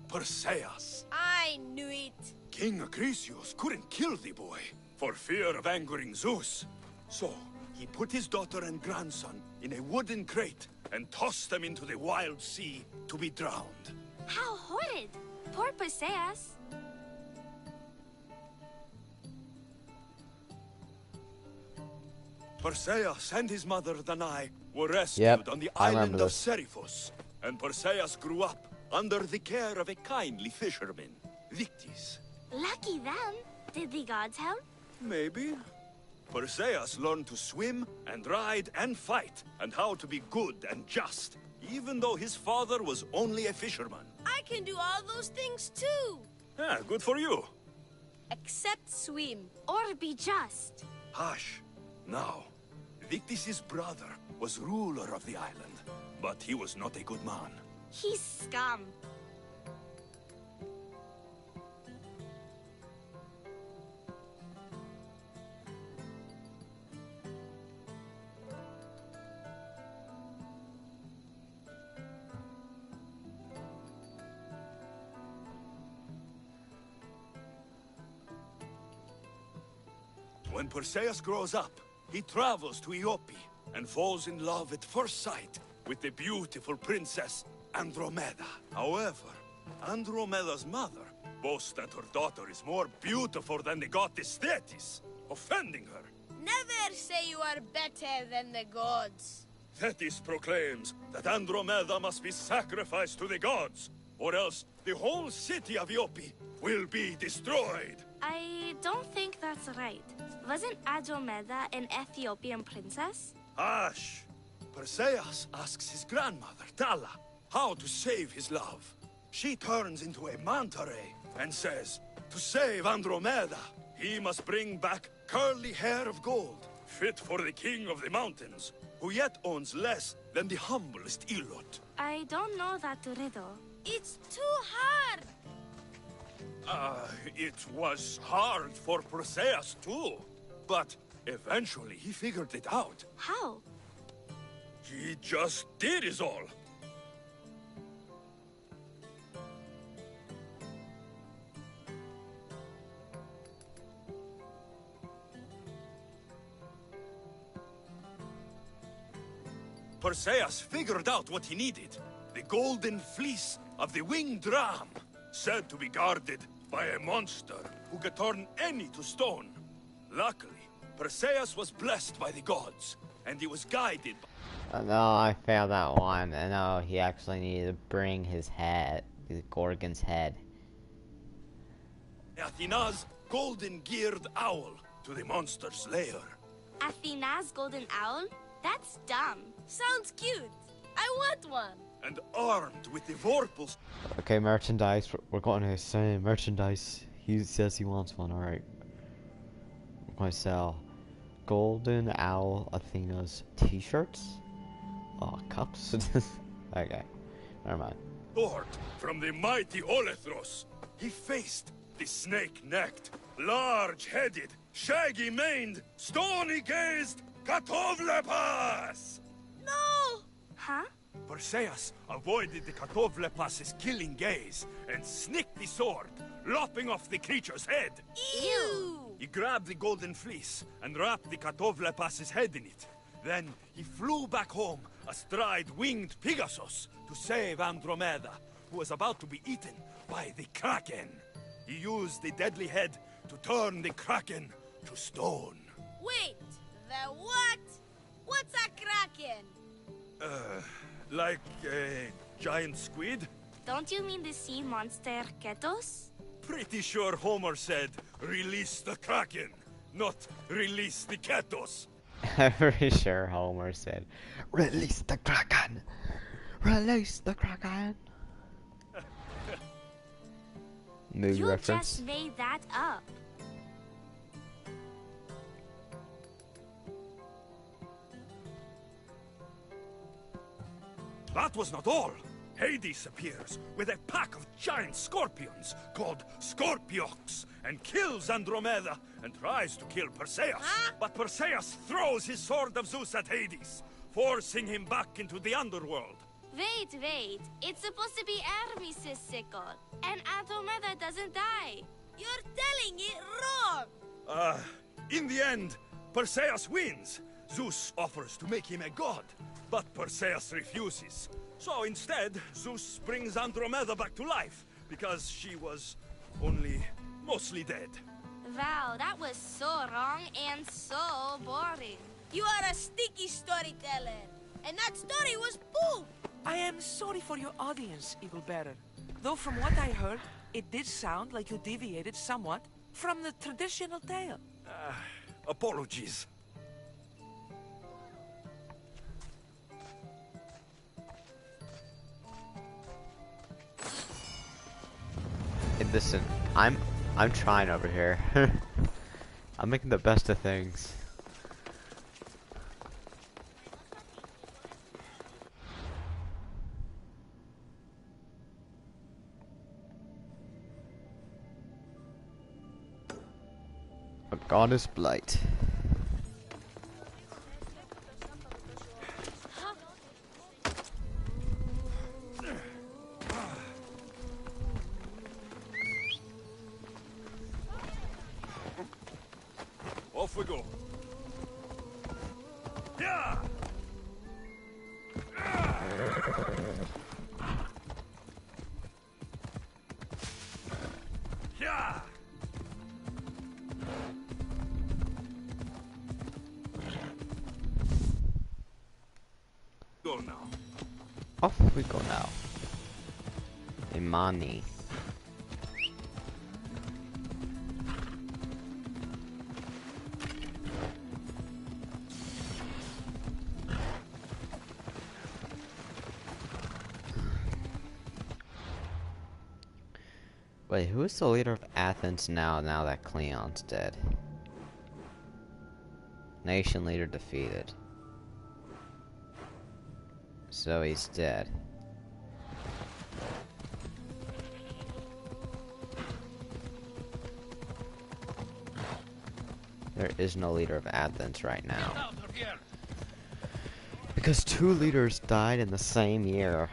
Perseus. I knew it. King Acrisius couldn't kill the boy for fear of angering Zeus. So, he put his daughter and grandson in a wooden crate and tossed them into the wild sea to be drowned. How horrid! Poor Perseus. Perseus and his mother Danae were rescued on the island of Seriphos, and Perseus grew up under the care of a kindly fisherman, Victis. Lucky them. Did the gods help? Maybe. Perseus learned to swim and ride and fight, and how to be good and just, even though his father was only a fisherman. I can do all those things too. Yeah, good for you. Except swim. Or be just. Hush. Now, Victis' brother was ruler of the island, but he was not a good man. He's scum. When Perseus grows up, he travels to Iope and falls in love at first sight with the beautiful princess Andromeda. However, Andromeda's mother boasts that her daughter is more beautiful than the goddess Thetis, offending her. Never say you are better than the gods. Thetis proclaims that Andromeda must be sacrificed to the gods, or else the whole city of Iope will be destroyed. I don't think that's right. Wasn't Andromeda an Ethiopian princess? Hush! Perseus asks his grandmother, Thala, how to save his love. She turns into a manta ray and says, to save Andromeda, he must bring back curly hair of gold, fit for the king of the mountains, who yet owns less than the humblest Elot. I don't know that riddle. It's too hard! It was hard for Perseus too, but eventually he figured it out. How? He just did is all. Perseus figured out what he needed. The golden fleece of the winged ram, said to be guarded by a monster who could turn any to stone. Luckily, Perseus was blessed by the gods, and he was guided by... No, I failed that one. And no, he actually needed to bring his head, the Gorgon's head. Athena's golden-geared owl to the monster's lair. Athena's golden owl? That's dumb. Sounds cute. I want one. And armed with the vorpals. Okay, merchandise. We're going to say merchandise. He says he wants one. Alright. We're going to sell Golden Owl Athena's t-shirts. Oh, cups. Okay. Never mind. Sword from the mighty Olethros. He faced the snake-necked, large-headed, shaggy-maned, stony-gazed Katovlepas! No! Huh? Perseus avoided the Katovlepas's killing gaze and snicked the sword, lopping off the creature's head. Ew! He grabbed the golden fleece and wrapped the Katovlepas's head in it. Then he flew back home astride winged Pegasus to save Andromeda, who was about to be eaten by the Kraken. He used the deadly head to turn the Kraken to stone. Wait, the what? What's a kraken? Like a giant squid? Don't you mean the sea monster Ketos? Pretty sure Homer said, release the Kraken, not release the Ketos. I'm pretty sure Homer said, release the Kraken! Release the Kraken! movie You reference. just made that up. That was not all. Hades appears with a pack of giant scorpions called Scorpiox and kills Andromeda and tries to kill Perseus. But Perseus throws his sword of Zeus at Hades, forcing him back into the underworld. Wait. It's supposed to be Hermes' sickle, and Andromeda doesn't die. You're telling it wrong! In the end, Perseus wins. Zeus offers to make him a god, but Perseus refuses. So instead, Zeus brings Andromeda back to life, because she was only mostly dead. Wow, that was so wrong and so boring. You are a sticky storyteller, and that story was poop! I am sorry for your audience, Eagle Bearer. Though from what I heard, it did sound like you deviated somewhat from the traditional tale. Apologies. Hey, listen, I'm trying over here. I'm making the best of things. A goddess blight. Off we go. Yeah! Yeah! Go now. Off we go now. Imani. Wait, who is the leader of Athens now that Cleon's dead? Nation leader defeated. So he's dead. There is no leader of Athens right now. Because 2 leaders died in the same year.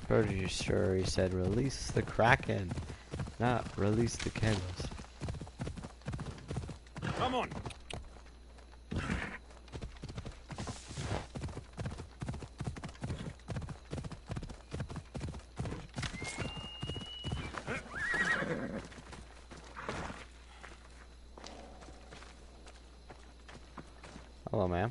Pretty sure he said release the Kraken, not release the candles. Come on. Hello, ma'am.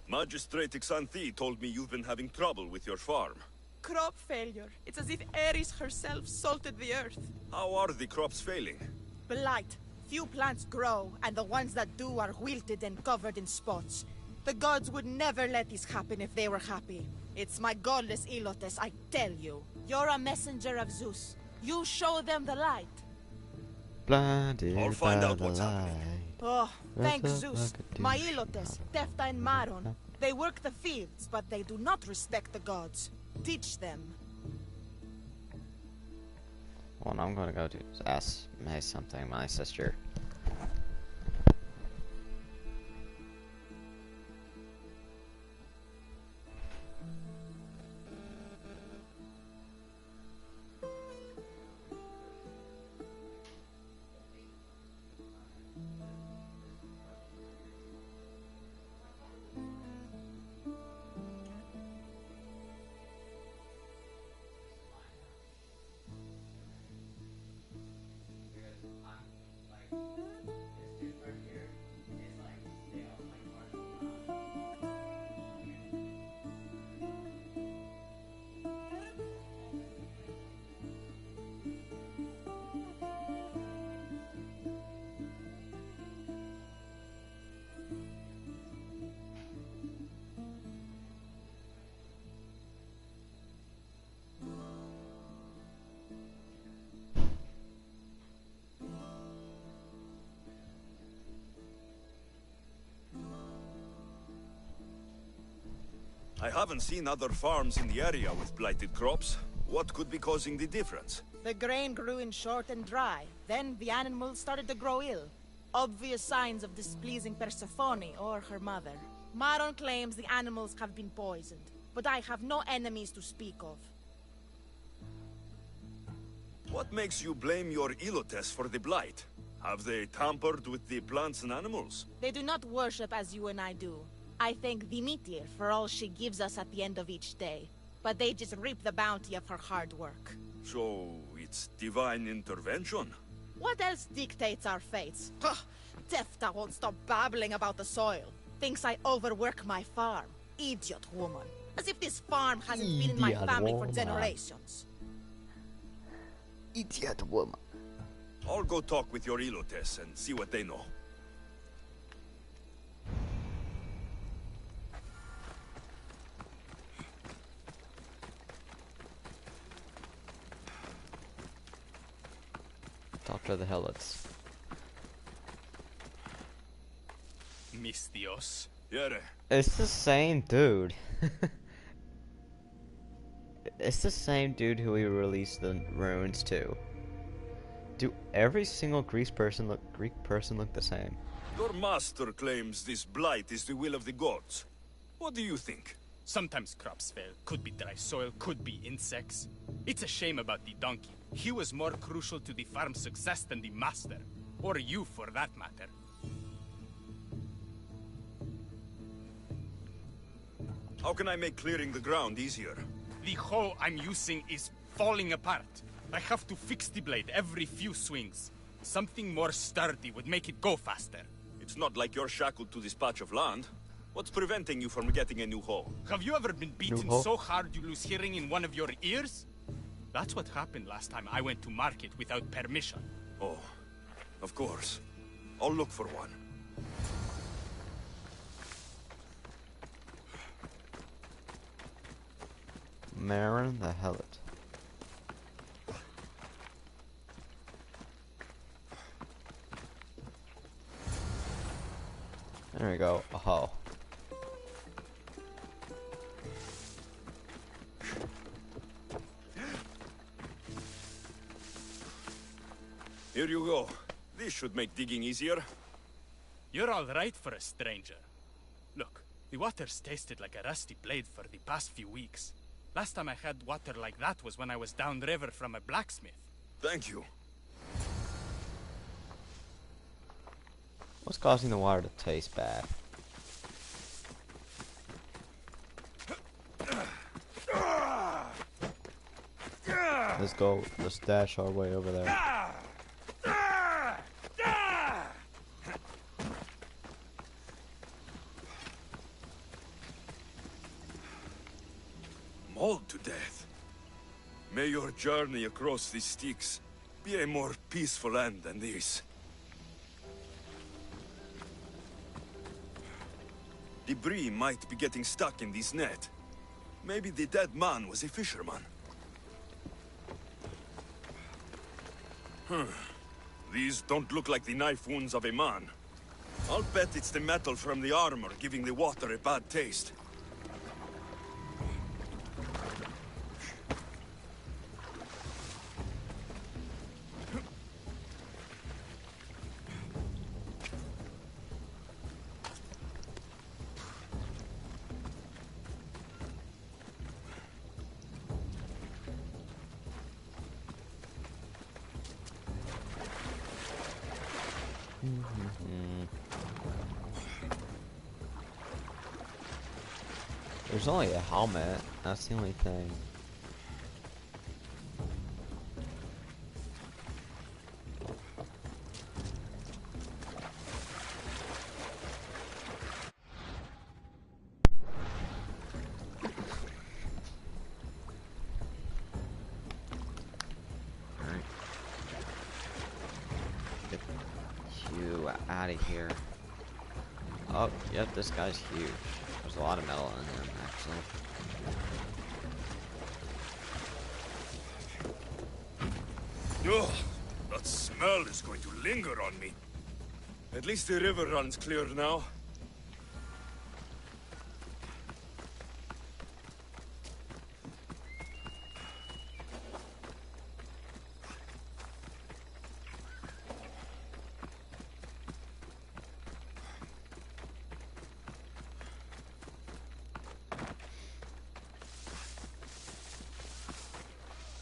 Magistrate Xanthi told me you've been having trouble with your farm. Crop failure. It's as if Ares herself salted the earth. How are the crops failing? Blight. Few plants grow, and the ones that do are wilted and covered in spots. The gods would never let this happen if they were happy. It's my godless Elotes, I tell you. You're a messenger of Zeus. You show them the light. Blinded I'll find by out the what's light. happening. Oh, thank That's Zeus. what I could do. My Elotes, Tefta and Maron. They work the fields, but they do not respect the gods. Teach them. Well, I'm gonna go to ask May something, my sister. I haven't seen other farms in the area with blighted crops. What could be causing the difference? The grain grew in short and dry. Then the animals started to grow ill. Obvious signs of displeasing Persephone or her mother. Maron claims the animals have been poisoned, but I have no enemies to speak of. What makes you blame your Ilotes for the blight? Have they tampered with the plants and animals? They do not worship as you and I do. I thank Dimitir for all she gives us at the end of each day, but they just reap the bounty of her hard work. So, it's divine intervention? What else dictates our fates? Ugh, Tefta won't stop babbling about the soil. Thinks I overwork my farm. Idiot woman. As if this farm hasn't been in my family for generations. Idiot woman. I'll go talk with your Ilotes and see what they know. Talk to the Helots. Mis Dios. It's the same dude. It's the same dude who we released the runes to. Do every single Greek person look the same? Your master claims this blight is the will of the gods. What do you think? Sometimes crops fail. Could be dry soil, could be insects. It's a shame about the donkey. He was more crucial to the farm's success than the master. Or you, for that matter. How can I make clearing the ground easier? The hoe I'm using is falling apart. I have to fix the blade every few swings. Something more sturdy would make it go faster. It's not like you're shackled to this patch of land. What's preventing you from getting a new hoe? Have you ever been beaten so hard you lose hearing in one of your ears? That's what happened last time I went to market without permission. Oh, of course. I'll look for one. Marin the Helot. There we go. A hoe. Here you go. This should make digging easier. You're all right for a stranger. Look, the water's tasted like a rusty blade for the past few weeks. Last time I had water like that was when I was downriver from a blacksmith. Thank you. What's causing the water to taste bad? Let's go. Let's dash our way over there. Mauled to death. May your journey across these Styx be a more peaceful end than this. Debris might be getting stuck in this net. Maybe the dead man was a fisherman. These don't look like the knife wounds of a man. I'll bet it's the metal from the armor giving the water a bad taste. There's only a helmet. That's the only thing. Alright. Get you out of here. Oh, yep, this guy's huge. There's a lot of metal in him, actually. Ugh, that smell is going to linger on me. At least the river runs clear now.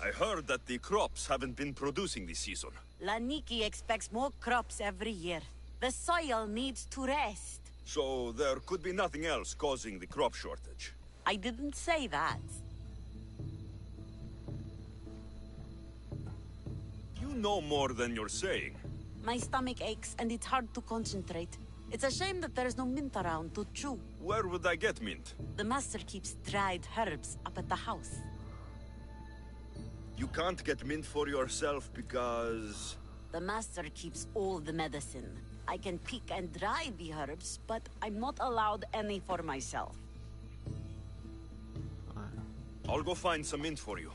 I heard that the crops haven't been producing this season. Laniki expects more crops every year. The soil needs to rest. So there could be nothing else causing the crop shortage. I didn't say that. You know more than you're saying. My stomach aches and it's hard to concentrate. It's a shame that there's no mint around to chew. Where would I get mint? The master keeps dried herbs up at the house. You can't get mint for yourself because... The master keeps all the medicine. I can pick and dry the herbs, but I'm not allowed any for myself. I'll go find some mint for you.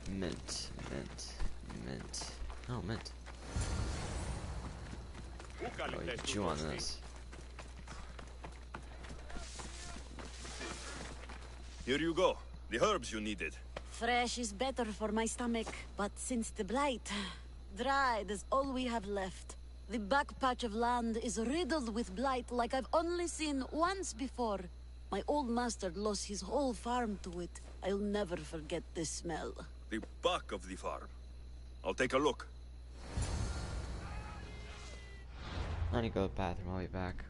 Mint, mint, mint. Oh, mint. Oh, you can chew on this. Here you go. The herbs you needed. Fresh is better for my stomach, but since the blight, dried is all we have left. The back patch of land is riddled with blight like I've only seen once before. My old master lost his whole farm to it. I'll never forget this smell. The back of the farm. I'll take a look. I need to go to the bathroom. I'll be back.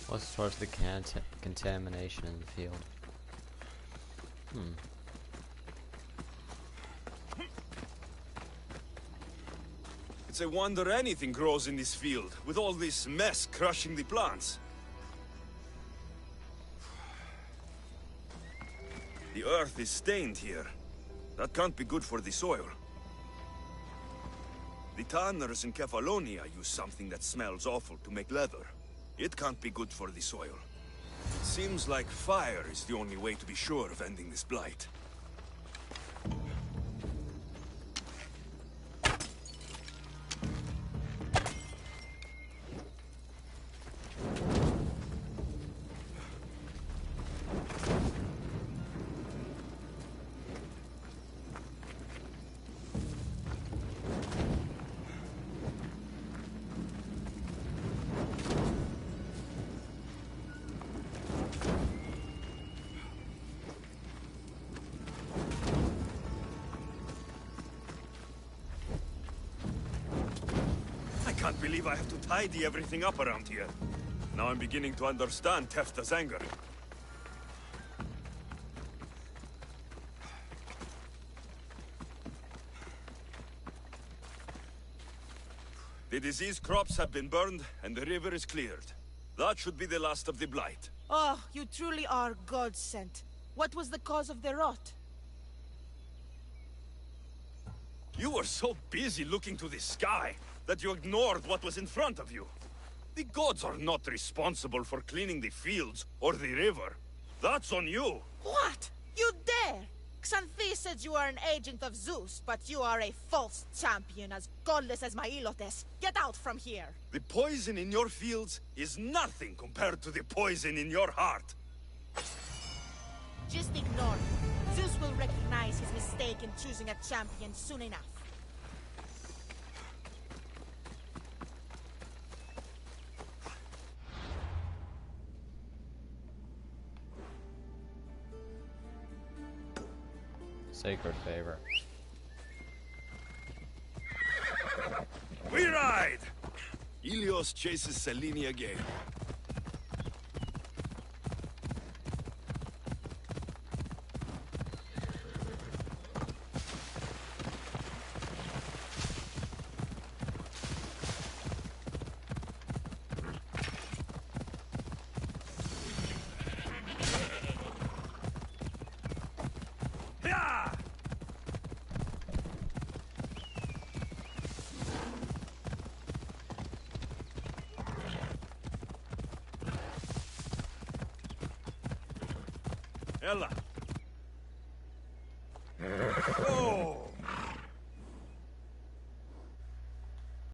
What's the source of the contamination in the field? It's a wonder anything grows in this field, with all this mess crushing the plants. The earth is stained here. That can't be good for the soil. The tanners in Kefalonia use something that smells awful to make leather. It can't be good for the soil. It seems like fire is the only way to be sure of ending this blight. I can't believe I have to tidy everything up around here. Now I'm beginning to understand Tefta's anger. The diseased crops have been burned, and the river is cleared. That should be the last of the blight. Oh, you truly are God-sent. What was the cause of the rot? You were so busy looking to the sky that you ignored what was in front of you. The gods are not responsible for cleaning the fields or the river. That's on you. What? You dare? Xanthi said you are an agent of Zeus, but you are a false champion, as godless as my Ilotes. Get out from here! The poison in your fields is nothing compared to the poison in your heart. Just ignore it. Zeus will recognize his mistake in choosing a champion soon enough. Sacred favor. We ride! Ilios chases Selene again. Ella. Oh!